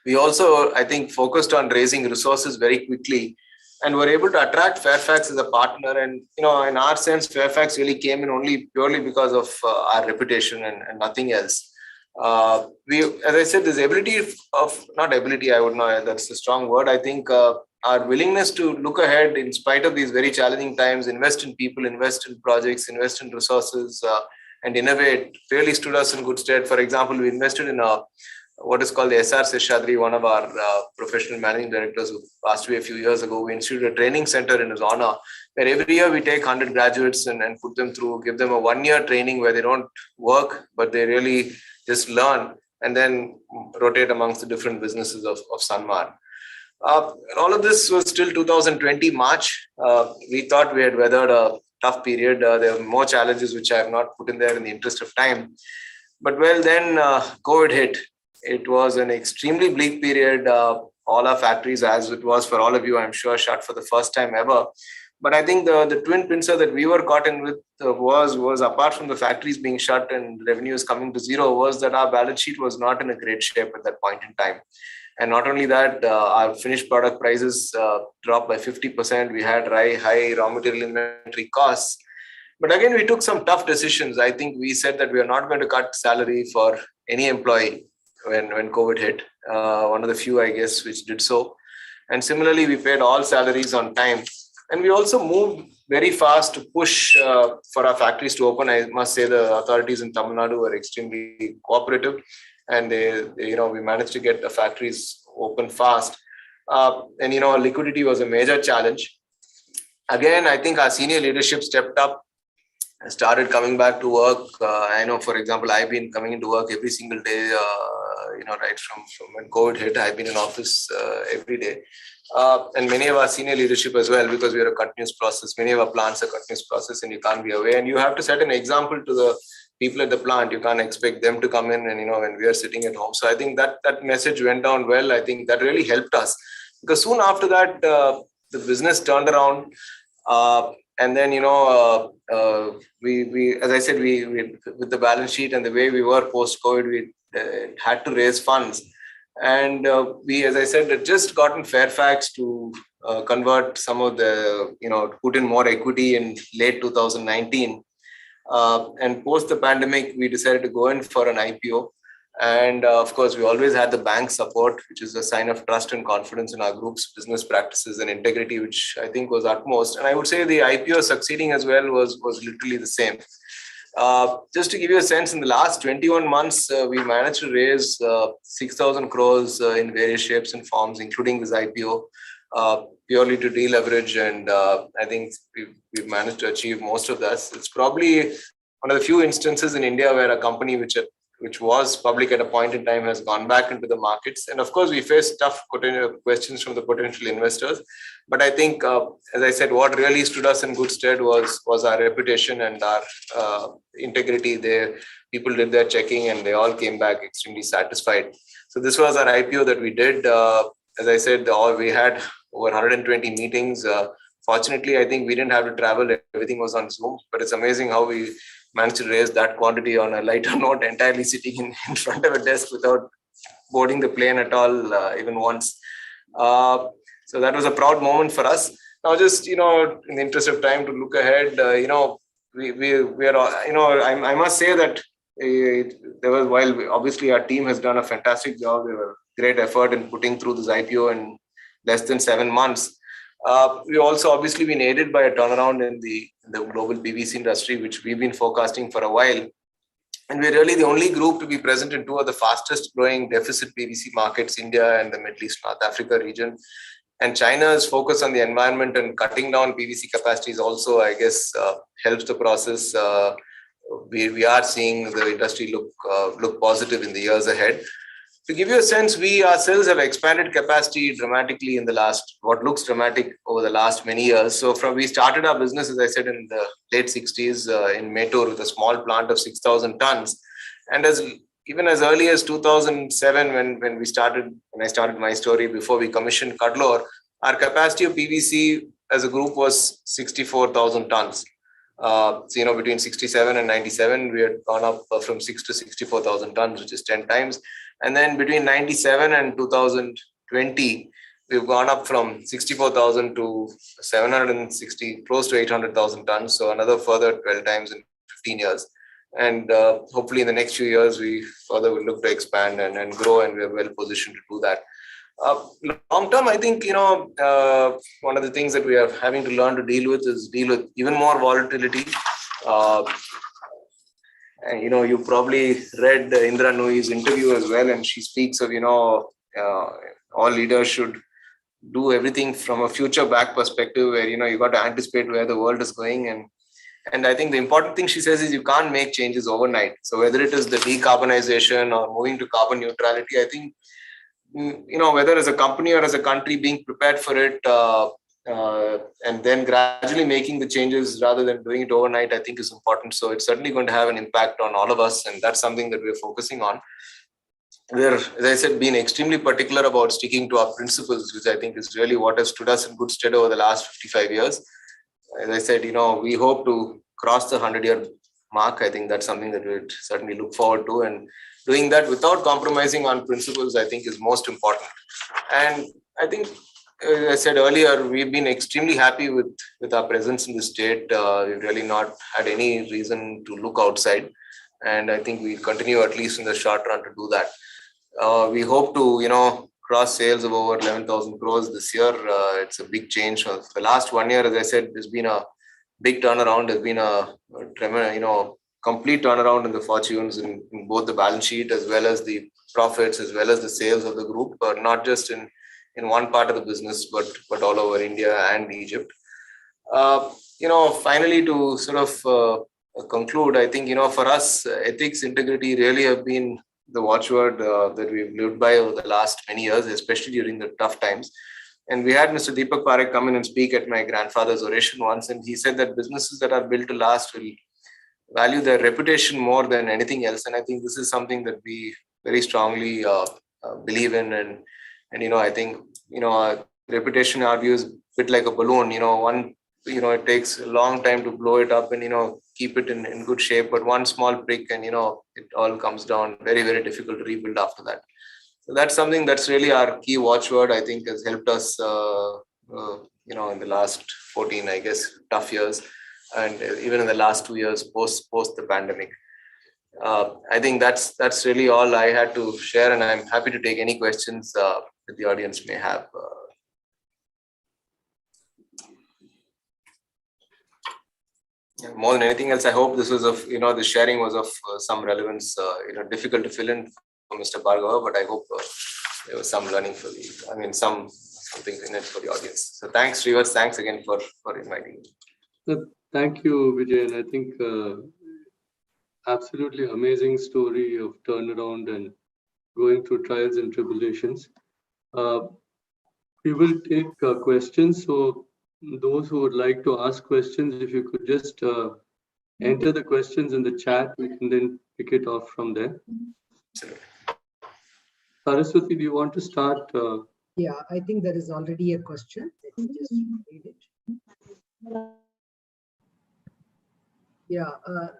We also, I think, focused on raising resources very quickly and were able to attract Fairfax as a partner. And, in our sense, Fairfax really came in only purely because of our reputation and nothing else. As I said, this ability of, not ability, I would know, that's a strong word. I think our willingness to look ahead in spite of these very challenging times, invest in people, invest in projects, invest in resources, and innovate really stood us in good stead. For example, we invested in what is called the SR Seshadri, one of our professional managing directors who passed away a few years ago. We instituted a training center in his honor, where every year we take 100 graduates and put them through, give them a 1-year training where they don't work, but they really just learn and then rotate amongst the different businesses of Sanmar. All of this was still 2020 March. We thought we had weathered a tough period. There were more challenges which I have not put in there in the interest of time. But then COVID hit. It was an extremely bleak period. All our factories, as it was for all of you, I'm sure, shut for the first time ever. But I think the twin pincer that we were caught in with was apart from the factories being shut and revenues coming to zero, was that our balance sheet was not in a great shape at that point in time. And not only that, our finished product prices dropped by 50%. We had high raw material inventory costs. But again, we took some tough decisions. I think we said that we are not going to cut salary for any employee when COVID hit. One of the few, I guess, which did so. And similarly, we paid all salaries on time. And we also moved very fast to push for our factories to open. I must say the authorities in Tamil Nadu were extremely cooperative, and we managed to get the factories open fast. And liquidity was a major challenge. Again, I think our senior leadership stepped up and started coming back to work. I know, for example, I've been coming into work every single day, right from when COVID hit. I've been in office every day. And many of our senior leadership as well, because we are a continuous process. Many of our plants are continuous process and you can't be away. And you have to set an example to the people at the plant. You can't expect them to come in and, when we are sitting at home. So I think that message went down well. I think that really helped us, because soon after that, the business turned around. And then, we as I said, we with the balance sheet and the way we were post-COVID, we had to raise funds. And we, as I said, had just gotten Fairfax to convert some of the, put in more equity in late 2019. And post the pandemic, we decided to go in for an IPO. And of course, we always had the bank support, which is a sign of trust and confidence in our group's business practices and integrity, which I think was utmost. And I would say the IPO succeeding as well was literally the same. Just to give you a sense, in the last 21 months, we managed to raise 6,000 crores in various shapes and forms, including this IPO, purely to deleverage. And I think we've managed to achieve most of that. It's probably one of the few instances in India where a company which was public at a point in time has gone back into the markets. And of course, we faced tough questions from the potential investors. But I think, as I said, what really stood us in good stead was our reputation and our integrity. People did their checking and they all came back extremely satisfied. So this was our IPO that we did. As I said, we had over 120 meetings. Fortunately, I think we didn't have to travel. Everything was on Zoom. But it's amazing how we managed to raise that quantity on a lighter note, entirely sitting in front of a desk without boarding the plane at all, even once. So that was a proud moment for us. Now, just, in the interest of time to look ahead, we are, I must say that while obviously our team has done a fantastic job, there were great effort in putting through this IPO in less than 7 months. We also obviously been aided by a turnaround in the global PVC industry, which we've been forecasting for a while. And we're really the only group to be present in 2 of the fastest growing deficit PVC markets, India and the Middle East, North Africa region. And China's focus on the environment and cutting down PVC capacities also, I guess, helps the process. We are seeing the industry look positive in the years ahead. To give you a sense, we ourselves have expanded capacity dramatically in the last, what looks dramatic over the last many years. So we started our business, as I said, in the late 60s in Mettur with a small plant of 6,000 tons. And even as early as 2007, when I started my story, before we commissioned Cuddalore, our capacity of PVC as a group was 64,000 tons. So, between 67 and 97, we had gone up from 6 to 64,000 tons, which is 10 times. And then between 97 and 2020, we've gone up from 64,000 to 760, close to 800,000 tons. So another further 12 times in 15 years. And hopefully in the next few years, we further will look to expand and grow, and we're well positioned to do that. Long term, I think, one of the things that we are having to learn to deal with even more volatility. And, you probably read Indra Nooyi's interview as well, and she speaks of, all leaders should do everything from a future back perspective where, you got to anticipate where the world is going. And I think the important thing she says is you can't make changes overnight. So whether it is the decarbonization or moving to carbon neutrality, I think, whether as a company or as a country being prepared for it, and then gradually making the changes rather than doing it overnight, I think is important. So it's certainly going to have an impact on all of us. And that's something that we're focusing on. We're, as I said, being extremely particular about sticking to our principles, which I think is really what has stood us in good stead over the last 55 years. As I said, we hope to cross the 100-year mark. I think that's something that we'd certainly look forward to. And doing that without compromising on principles, I think, is most important. And I think, as I said earlier, we've been extremely happy with our presence in the state. We've really not had any reason to look outside. And I think we'll continue, at least in the short run, to do that. We hope to, cross sales of over 11,000 crores this year. It's a big change. For the last 1 year, as I said, there's been a big turnaround. There's been a complete turnaround in the fortunes in both the balance sheet as well as the profits, as well as the sales of the group, but not just in one part of the business, but all over India and Egypt. Finally, to sort of conclude, I think, for us, ethics, integrity really have been the watchword that we've lived by over the last many years, especially during the tough times. And we had Mr. Deepak Parekh come in and speak at my grandfather's oration once, and he said that businesses that are built to last will value their reputation more than anything else. And I think this is something that we very strongly believe in. And I think, reputation, in our view, is a bit like a balloon. It takes a long time to blow it up and, keep it in good shape. But one small prick and, it all comes down. Very, very difficult to rebuild after that. So that's something that's really our key watchword, I think, has helped us, in the last 14, I guess, tough years. And even in the last 2 years post the pandemic. I think that's really all I had to share, and I'm happy to take any questions that the audience may have. More than anything else, I hope this was the sharing was of some relevance. Difficult to fill in for Mr. Bhargava, but I hope there was some learning something in it for the audience. So thanks, Srivas. Thanks again for inviting me. Thank you, Vijay. And I think absolutely amazing story of turnaround and going through trials and tribulations. We will take questions. So those who would like to ask questions, if you could just enter the questions in the chat, we can then pick it off from there. Saraswati, do you want to start? Yeah, I think there is already a question. Let me just read it. Yeah,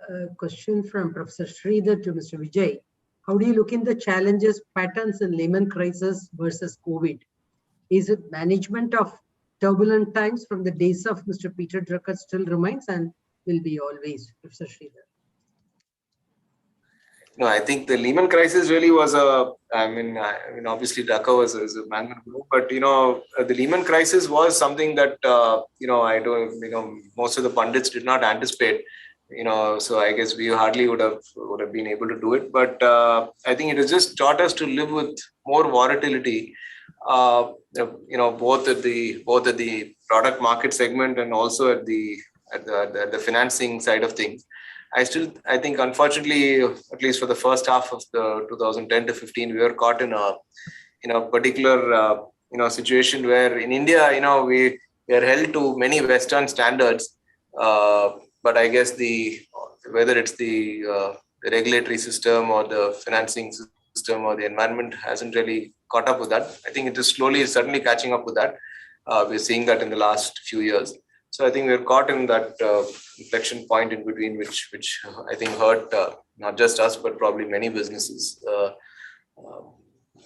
a question from Professor Sridhar to Mr. Vijay. How do you look in the challenges, patterns in Lehman crisis versus COVID? Is it management of turbulent times from the days of Mr. Peter Drucker still remains and will be always, Professor Sridhar? No, I think the Lehman crisis really was obviously Drucker was a man group, but the Lehman crisis was something that most of the pundits did not anticipate. So I guess we hardly would have been able to do it. But I think it has just taught us to live with more volatility, both at the product market segment and also at the financing side of things. I think, unfortunately, at least for the first half of the 2010 to 15, we were caught in a particular, situation where in India, we are held to many Western standards. But I guess whether it's the regulatory system or the financing system or the environment hasn't really caught up with that. I think it is certainly catching up with that. We're seeing that in the last few years. So I think we're caught in that inflection point in between, which I think hurt not just us, but probably many businesses. I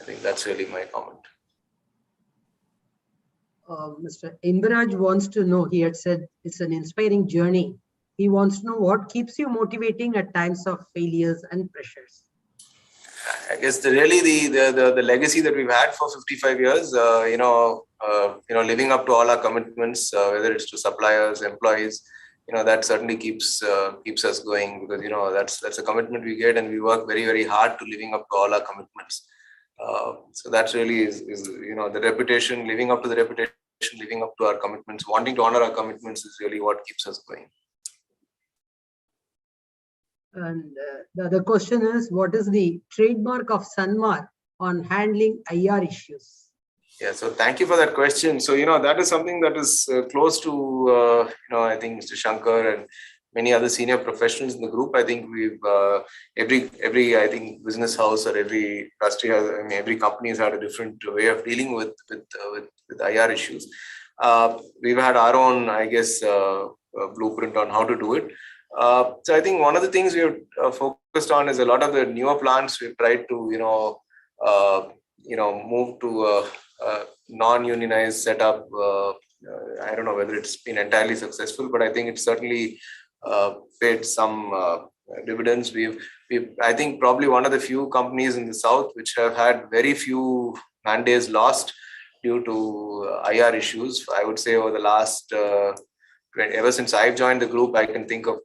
think that's really my comment. Mr. Inbaraj wants to know, he had said it's an inspiring journey. He wants to know what keeps you motivating at times of failures and pressures. I guess the legacy that we've had for 55 years, living up to all our commitments, whether it's to suppliers, employees, that certainly keeps us going, because that's a commitment we get, and we work very, very hard to living up to all our commitments. So that really is the reputation, living up to the reputation, living up to our commitments, wanting to honor our commitments is really what keeps us going. And the other question is, what is the trademark of Sanmar on handling IR issues? Yeah, so thank you for that question. So, that is something that is close to, I think Mr. Shankar and many other senior professionals in the group. I think we've, every I think business house or every industry has, every company has had a different way of dealing with IR issues. We've had our own, I guess, blueprint on how to do it. So I think one of the things we've focused on is a lot of the newer plants. We've tried to, move to a non-unionized setup. I don't know whether it's been entirely successful, but I think it's certainly paid some dividends. We've, I think, probably one of the few companies in the South which have had very few man-days lost due to IR issues. I would say over the last, ever since I've joined the group, I can think of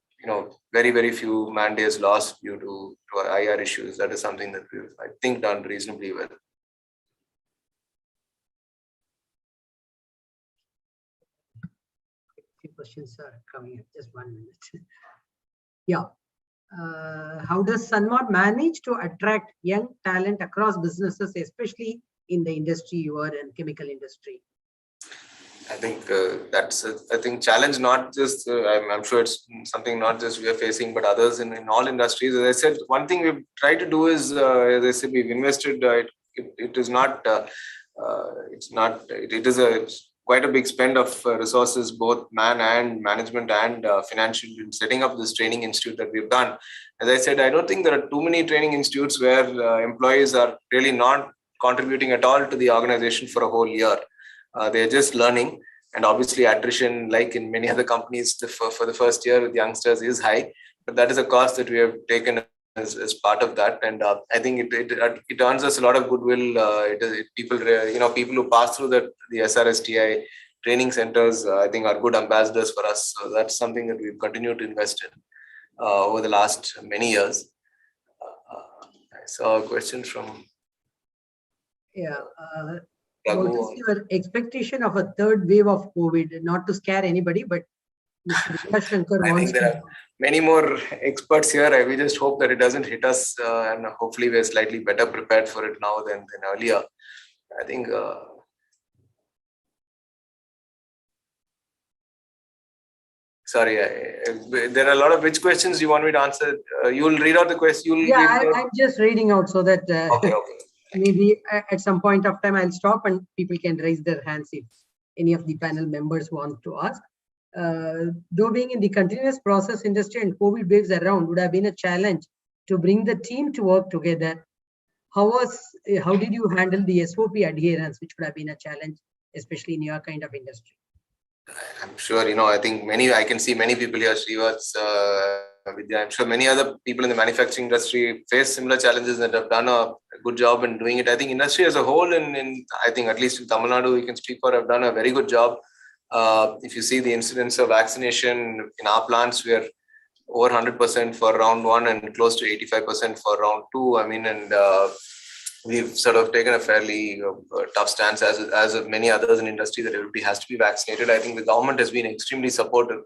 very, very few man-days lost due to IR issues. That is something that we've, I think, done reasonably well. Few questions are coming up. Just 1 minute. Yeah. How does Sanmar manage to attract young talent across businesses, especially in the industry you are in, chemical industry? I think that's a challenge, not just, I'm sure it's something not just we are facing, but others in all industries. As I said, one thing we've tried to do is, as I said, we've invested, it is not, it is quite a big spend of resources, both man and management and financial, in setting up this training institute that we've done. As I said, I don't think there are too many training institutes where employees are really not contributing at all to the organization for a whole year. They're just learning, and obviously attrition, like in many other companies, for the first year with youngsters is high, but that is a cost that we have taken as part of that, and I think it earns us a lot of goodwill. People who pass through the SRSTI training centers, I think, are good ambassadors for us. So that's something that we've continued to invest in over the last many years. I saw a question from. Yeah. What is your expectation of a third wave of COVID? Not to scare anybody, but Mr. Shankar I think there are many more experts here. We just hope that it doesn't hit us, and hopefully we're slightly better prepared for it now than earlier. I think. Sorry, there are a lot of which questions you want me to answer. You'll read out the question. Yeah, I'm just reading out so that. Okay. Maybe at some point of time I'll stop and people can raise their hands if any of the panel members want to ask. Though being in the continuous process industry and COVID waves around would have been a challenge to bring the team to work together. How did you handle the SOP adherence, which would have been a challenge, especially in your kind of industry? I'm sure, I think I can see many people here, Srivat's, Vidya, I'm sure many other people in the manufacturing industry face similar challenges that have done a good job in doing it. I think industry as a whole, I think at least in Tamil Nadu, we can speak for, have done a very good job. If you see the incidence of vaccination in our plants, we are over 100% for round 1 and close to 85% for round 2. We've sort of taken a fairly tough stance, as of many others in industry, that everybody has to be vaccinated. I think the government has been extremely supportive.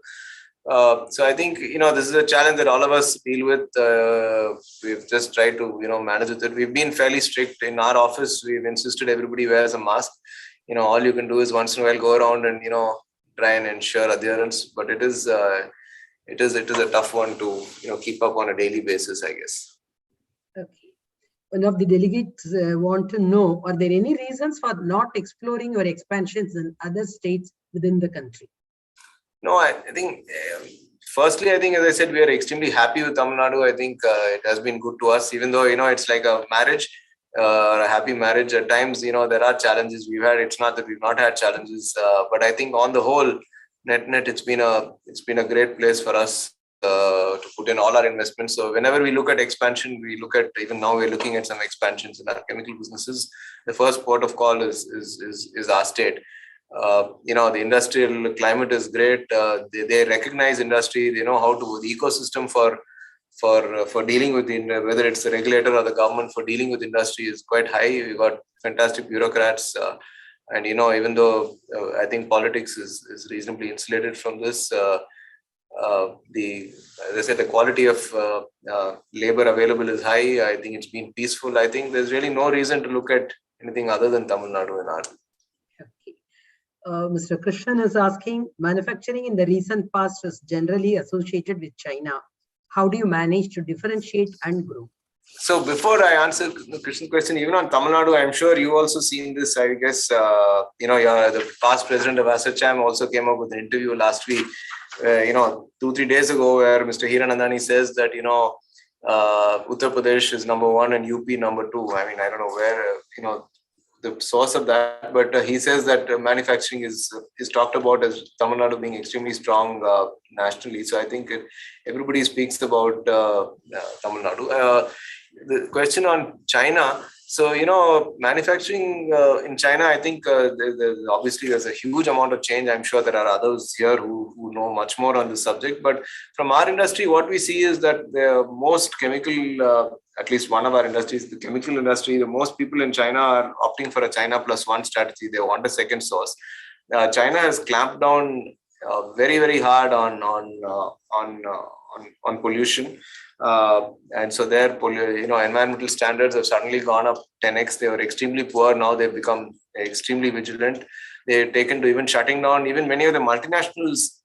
So I think, this is a challenge that all of us deal with. We've just tried to, manage with it. We've been fairly strict in our office. We've insisted everybody wears a mask. All you can do is once in a while go around and, try and ensure adherence. But it is a tough one to, keep up on a daily basis, I guess. Okay. One of the delegates want to know, are there any reasons for not exploring your expansions in other states within the country? No, I think, firstly, I think, as I said, we are extremely happy with Tamil Nadu. I think it has been good to us, even though, it's like a marriage, a happy marriage. At times, there are challenges we've had. It's not that we've not had challenges, but I think on the whole, net, it's been a great place for us to put in all our investments. So whenever we look at expansion, we look at, even now we're looking at some expansions in our chemical businesses. The first port of call is our state. The industrial climate is great. They recognize industry. They know how to, the ecosystem for dealing with whether it's the regulator or the government for dealing with industry is quite high. We've got fantastic bureaucrats, and even though I think politics is reasonably insulated from this, as I said, the quality of labor available is high. I think it's been peaceful. I think there's really no reason to look at anything other than Tamil Nadu in our. Mr. Krishnan is asking, manufacturing in the recent past is generally associated with China. How do you manage to differentiate and grow? So before I answer the Krishnan question, even on Tamil Nadu, I'm sure you also seen this. I guess, the past president of ASSOCHAM also came up with an interview last week, 2-3 days ago, where Mr. Hiranandani says that, Uttar Pradesh is number 1 and UP number 2. I mean, I don't know where, the source of that, but he says that manufacturing is talked about as Tamil Nadu being extremely strong nationally. So I think everybody speaks about Tamil Nadu. The question on China. So, manufacturing in China, I think there's a huge amount of change. I'm sure there are others here who know much more on this subject. But from our industry, what we see is that the most chemical, at least one of our industries, the chemical industry, the most people in China are opting for a China plus one strategy. They want a second source. China has clamped down very, very hard on pollution. And so their environmental standards have suddenly gone up 10x. They were extremely poor. Now they've become extremely vigilant. They've taken to even shutting down even many of the multinationals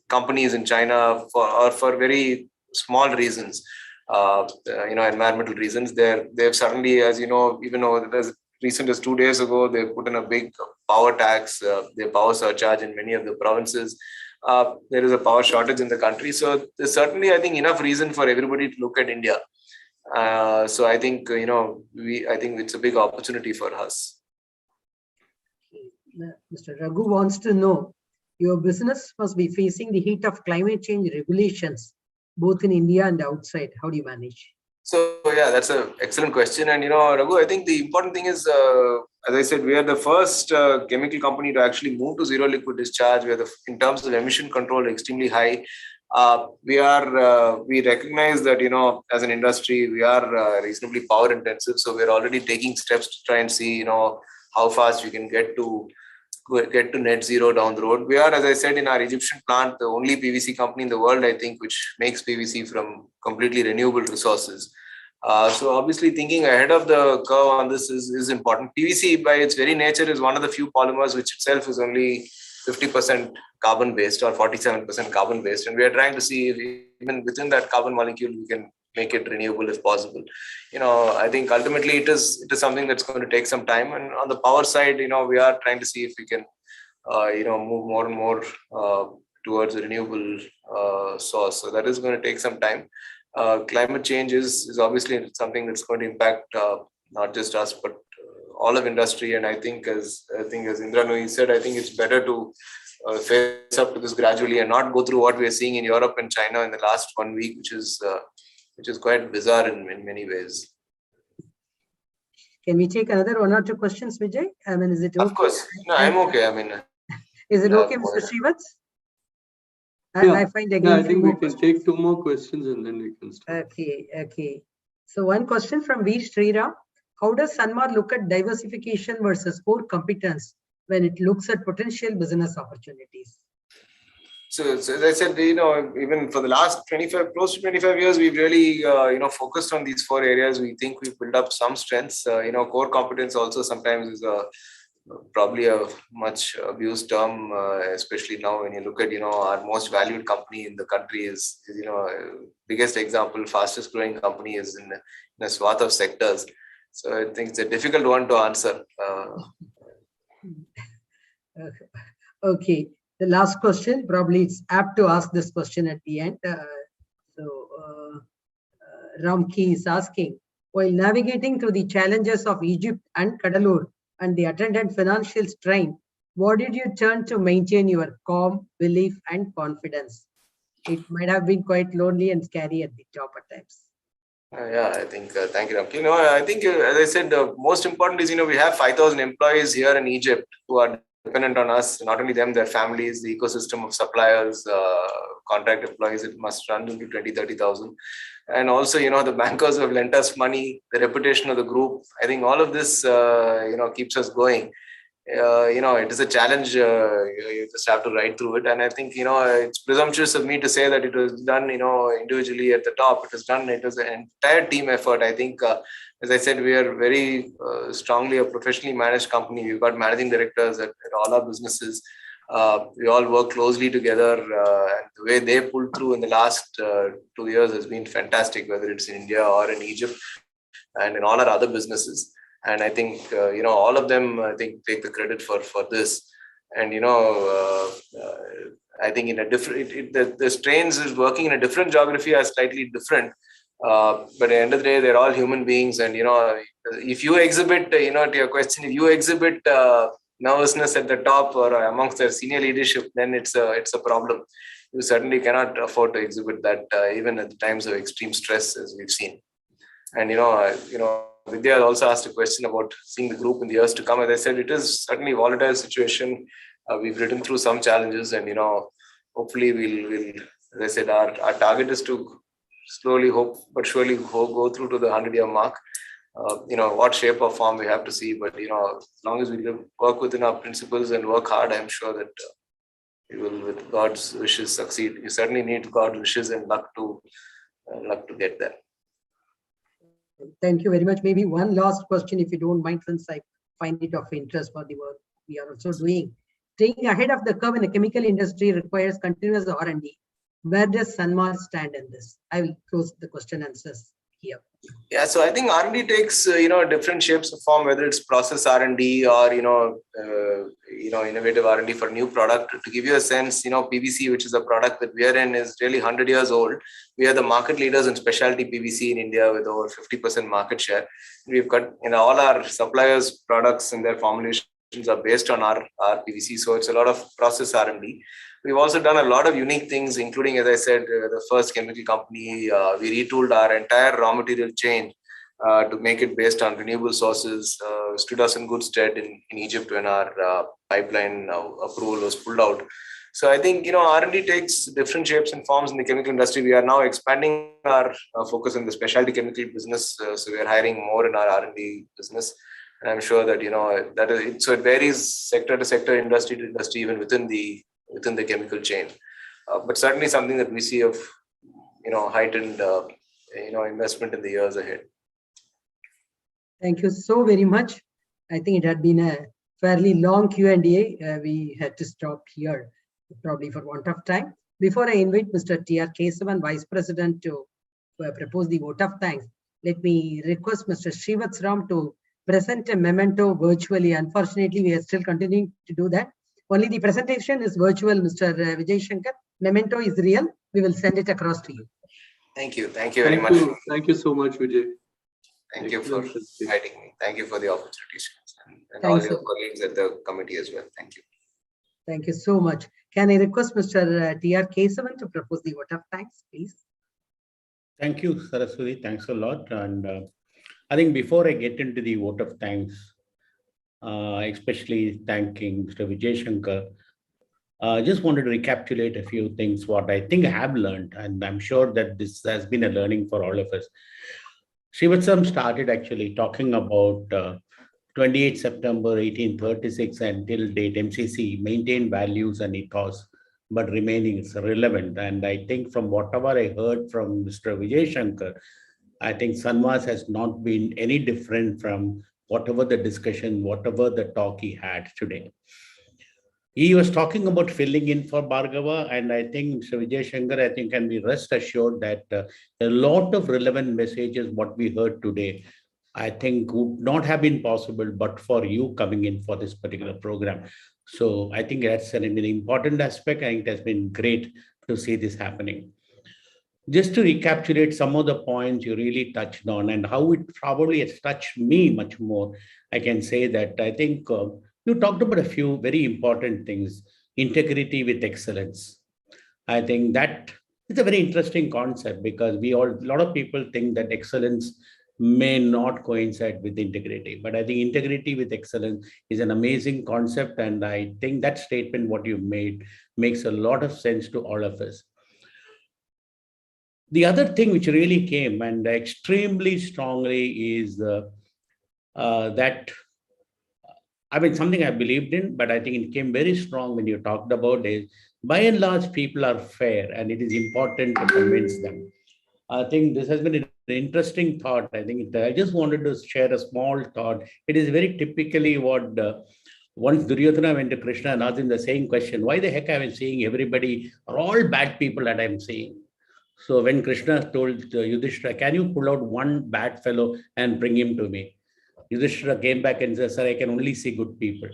companies in China for very small reasons. Environmental reasons. They've suddenly, as even though as recent as 2 days ago, they put in a big power tax, their power surcharge in many of the provinces. There is a power shortage in the country. So there's certainly, I think, enough reason for everybody to look at India. So I think, I think it's a big opportunity for us. Mr. Raghu wants to know, your business must be facing the heat of climate change regulations, both in India and outside. How do you manage? So, yeah, that's an excellent question. And, Raghu, I think the important thing is, as I said, we are the first chemical company to actually move to zero liquid discharge. We are in terms of emission control, extremely high. We recognize that, as an industry, we are reasonably power intensive. So we're already taking steps to try and see, how fast we can get to net zero down the road. We are, as I said, in our Egyptian plant, the only PVC company in the world, I think, which makes PVC from completely renewable resources. So obviously thinking ahead of the curve on this is important. PVC by its very nature is one of the few polymers which itself is only 50% carbon based or 47% carbon based. And we are trying to see if even within that carbon molecule, we can make it renewable if possible. I think ultimately it is something that's going to take some time. And on the power side, we are trying to see if we can, move more and more towards a renewable source. So that is going to take some time. Climate change is obviously something that's going to impact not just us, but all of industry. And I think as Indranu said, I think it's better to face up to this gradually and not go through what we are seeing in Europe and China in the last 1 week, which is quite bizarre in many ways. Can we take another 1 or 2 questions, Vijay? I mean, is it okay? Of course. No, I'm okay. I mean, is it okay, Mr. Srivats? I find again. Yeah, I think we can take 2 more questions and then we can start. Okay. So one question from V. Sriram. How does Sanmar look at diversification versus core competence when it looks at potential business opportunities? So as I said, even for the last 25, close to 25 years, we've really, focused on these four areas. We think we've built up some strengths. Core competence also sometimes is probably a much abused term, especially now when you look at, our most valued company in the country is biggest example, fastest growing company is in a swath of sectors. So I think it's a difficult one to answer. Okay. The last question, probably it's apt to ask this question at the end. Ramki is asking, while navigating through the challenges of Egypt and Kadalur and the attendant financial strain, what did you turn to maintain your calm, belief, and confidence? It might have been quite lonely and scary at the top at times. I think, thank you, Ramki. I think, as I said, most important is, we have 5,000 employees here in Egypt who are dependent on us, not only them, their families, the ecosystem of suppliers, contract employees, it must run into 20, 30,000. And also, the bankers who have lent us money, the reputation of the group. I think all of this, keeps us going. It is a challenge. You just have to ride through it. And I think, it's presumptuous of me to say that it was done, individually at the top. It was an entire team effort. I think, as I said, we are very strongly a professionally managed company. We've got managing directors at all our businesses. We all work closely together. And the way they pulled through in the last 2 years has been fantastic, whether it's in India or in Egypt and in all our other businesses. And I think, all of them, I think, take the credit for this. And, I think in a different, the strains is working in a different geography are slightly different. But at the end of the day, they're all human beings. And, if you exhibit, to your question, if you exhibit nervousness at the top or amongst their senior leadership, then it's a problem. You certainly cannot afford to exhibit that, even at the times of extreme stress, as we've seen. And, Vidya also asked a question about seeing the group in the years to come. As I said, it is certainly a volatile situation. We've ridden through some challenges, and hopefully we'll. As I said, our target is to slowly, but surely go through to the 100-year mark. What shape or form we have to see, but as long as we work within our principles and work hard, I'm sure that we will, with God's wishes, succeed. You certainly need God's wishes and luck to get there. Thank you very much. Maybe one last question, if you don't mind, since I find it of interest for the work we are also doing. Staying ahead of the curve in the chemical industry requires continuous R&D. Where does Sanmar stand in this? I will close the question answers here. Yeah, so I think R&D takes different shapes of form, whether it's process R&D or innovative R&D for new product. To give you a sense, PVC, which is a product that we are in, is really 100 years old. We are the market leaders in specialty PVC in India with over 50% market share. We've got all our suppliers' products and their formulations are based on our PVC, so it's a lot of process R&D. We've also done a lot of unique things, including, as I said, the first chemical company. We retooled our entire raw material chain to make it based on renewable sources. Stood us in good stead in Egypt when our pipeline approval was pulled out. So I think, R&D takes different shapes and forms in the chemical industry. We are now expanding our focus on the specialty chemical business. So we are hiring more in our R&D business. And I'm sure that, so it varies sector to sector, industry to industry, even within the chemical chain. But certainly something that we see of, heightened, investment in the years ahead. Thank you so very much. I think it had been a fairly long Q&A. We had to stop here, probably for want of time. Before I invite Mr. T.R. Kesavan, Vice President, to propose the vote of thanks, let me request Mr. Srivatsa Ram to present a memento virtually. Unfortunately, we are still continuing to do that. Only the presentation is virtual, Mr. Vijay Shankar. Memento is real. We will send it across to you. Thank you. Thank you very much. Thank you so much, Vijay. Thank you for inviting me. Thank you for the opportunity. And all your colleagues at the committee as well. Thank you. Thank you so much. Can I request Mr. T.R. Kesavan to propose the vote of thanks, please? Thank you, Saraswati. Thanks a lot. And I think before I get into the vote of thanks, especially thanking Mr. Vijay Shankar, just wanted to recapitulate a few things, what I think I have learned, and I'm sure that this has been a learning for all of us. Srivatsam started actually talking about 28 September 1836 until date MCCI maintained values and ethos but remaining relevant. And I think from whatever I heard from Mr. Vijay Shankar, I think Sanwas has not been any different from whatever the discussion, whatever the talk he had today. He was talking about filling in for Bhargava, and I think Mr. Vijay Shankar, I think, can be rest assured that a lot of relevant messages, what we heard today, I think would not have been possible but for you coming in for this particular program. So I think that's an important aspect, and it has been great to see this happening. Just to recapitulate some of the points you really touched on and how it probably has touched me much more, I can say that I think you talked about a few very important things. Integrity with excellence. I think that is a very interesting concept because a lot of people think that excellence may not coincide with integrity. But I think integrity with excellence is an amazing concept. And I think that statement, what you made, makes a lot of sense to all of us. The other thing which really came and extremely strongly is that, I mean, something I believed in, but I think it came very strong when you talked about is, by and large, people are fair and it is important to convince them. I think this has been an interesting thought. I think I just wanted to share a small thought. It is very typically what once Duryodhana went to Krishna and asked him the same question, why the heck am I seeing everybody are all bad people that I'm seeing? So when Krishna told Yudhishthira, can you pull out one bad fellow and bring him to me? Yudhishthira came back and said, sir, I can only see good people.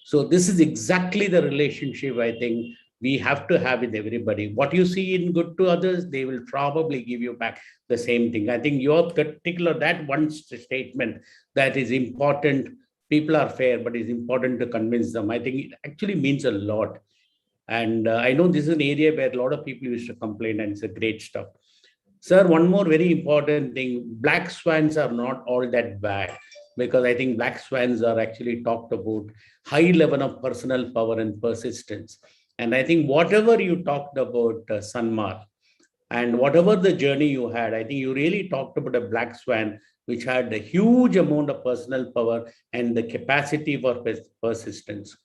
So this is exactly the relationship I think we have to have with everybody. What you see in good to others, they will probably give you back the same thing. I think your particular, that one statement that is important, people are fair, but it's important to convince them. I think it actually means a lot. And I know this is an area where a lot of people used to complain, and it's a great stuff. Sir, one more very important thing, black swans are not all that bad, because I think black swans are actually talked about high level of personal power and persistence. And I think whatever you talked about Sanmar and whatever the journey you had, I think you really talked about a black swan which had a huge amount of personal power and the capacity for persistence.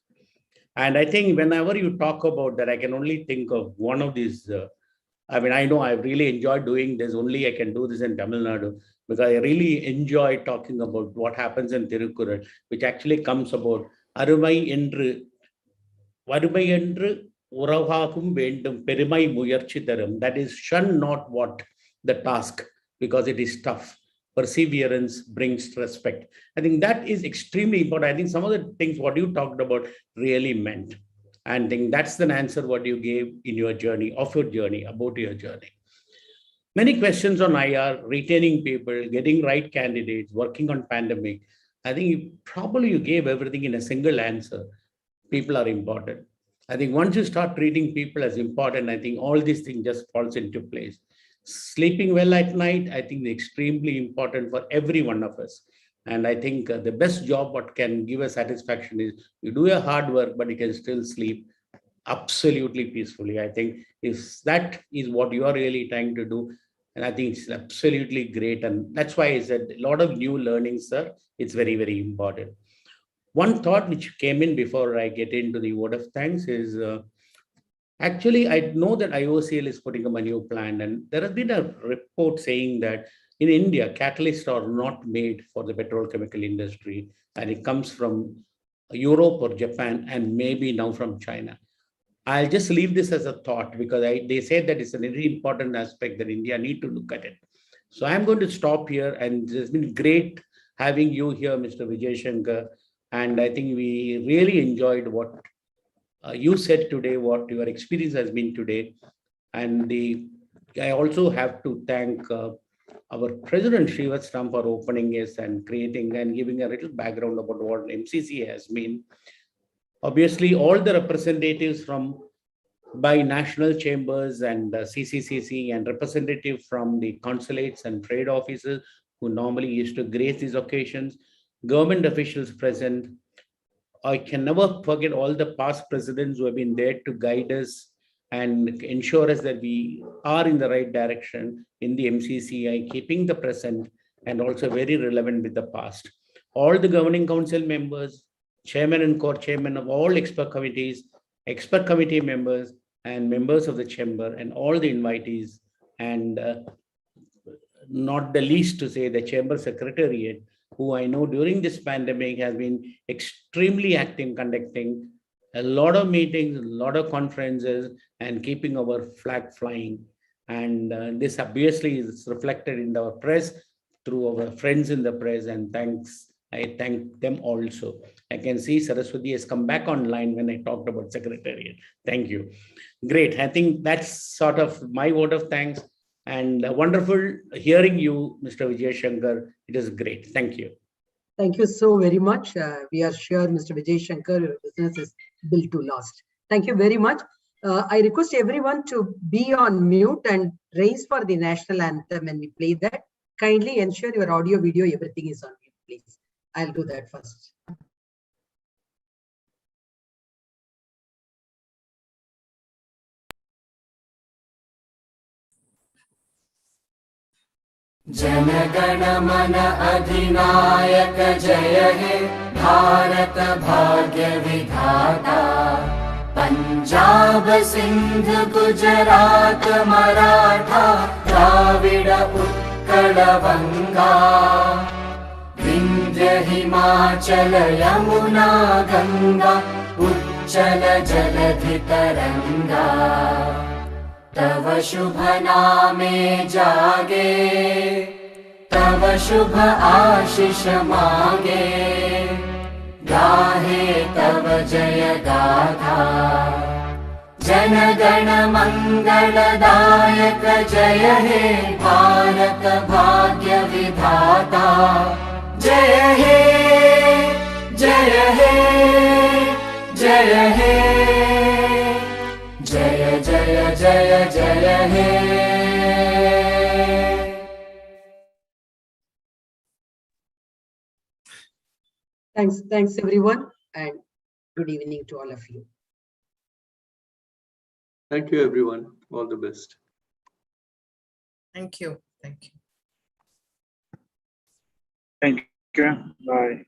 And I think whenever you talk about that, I can only think of one of these. I mean, I know I really enjoyed doing this. Only I can do this in Tamil Nadu because I really enjoy talking about what happens in Tirukkural, which actually comes about Arumai Endru Varumai Endru Uravagum Vendum Perimai Muyarchi Tharum. That is, shun not what the task, because it is tough. Perseverance brings respect. I think that is extremely important. I think some of the things what you talked about really meant. And I think that's the answer what you gave in your journey, of your journey, about your journey. Many questions on IR, retaining people, getting right candidates, working on pandemic. I think you gave everything in a single answer. People are important. I think once you start treating people as important, I think all these things just falls into place. Sleeping well at night, I think, is extremely important for every one of us. And I think the best job what can give us satisfaction is you do your hard work, but you can still sleep absolutely peacefully. I think if that is what you are really trying to do, and I think it's absolutely great. And that's why I said a lot of new learnings, sir. It's very, very important. One thought which came in before I get into the word of thanks is, actually, I know that IOCL is putting up a new plan, and there has been a report saying that in India, catalysts are not made for the petrochemical industry, and it comes from Europe or Japan, and maybe now from China. I'll just leave this as a thought because they said that it's a very important aspect that India need to look at it. So I'm going to stop here, and it's been great having you here, Mr. Vijay Shankar, and I think we really enjoyed what you said today, what your experience has been today. And I also have to thank our President Srivatsram for opening us and creating and giving a little background about what MCCI has been. Obviously, all the representatives by national chambers and CCCC and representative from the consulates and trade offices who normally used to grace these occasions, government officials present. I can never forget all the past presidents who have been there to guide us and ensure us that we are in the right direction in the MCCI, keeping the present and also very relevant with the past. All the governing council members, chairman and co-chairman of all expert committees, expert committee members, and members of the chamber and all the invitees, and not the least to say the chamber secretariat, who I know during this pandemic has been extremely active, conducting a lot of meetings, a lot of conferences, and keeping our flag flying. And this obviously is reflected in our press through our friends in the press, and I thank them also. I can see Saraswati has come back online when I talked about secretariat. Thank you. Great. I think that's sort of my vote of thanks, and wonderful hearing you, Mr. Vijay Shankar. It is great. Thank you. Thank you so very much. We are sure, Mr. Vijay Shankar, your business is built to last. Thank you very much. I request everyone to be on mute and raise for the national anthem when we play that. Kindly ensure your audio, video, everything is on mute, please. I'll do that first. Jana Gana मन अधिनायक जय हे भारत भाग्य विधाता पंजाब सिंध गुजरात मराठा द्राविड उत्कल बंगा विंध्य हिमाचल यमुना गंगा उच्चल जलधि तरंगा तव शुभ नामे जागे तव शुभ आशीष मांगे गाहे तव जय गाथा जन गण मंगलदायक जय हे भारत भाग्य विधाता जय हे जय हे जय हे जय जय जय जय हे Thanks everyone, and good evening to all of you. Thank you, everyone. All the best. Thank you. Thank you. Thank you. Bye.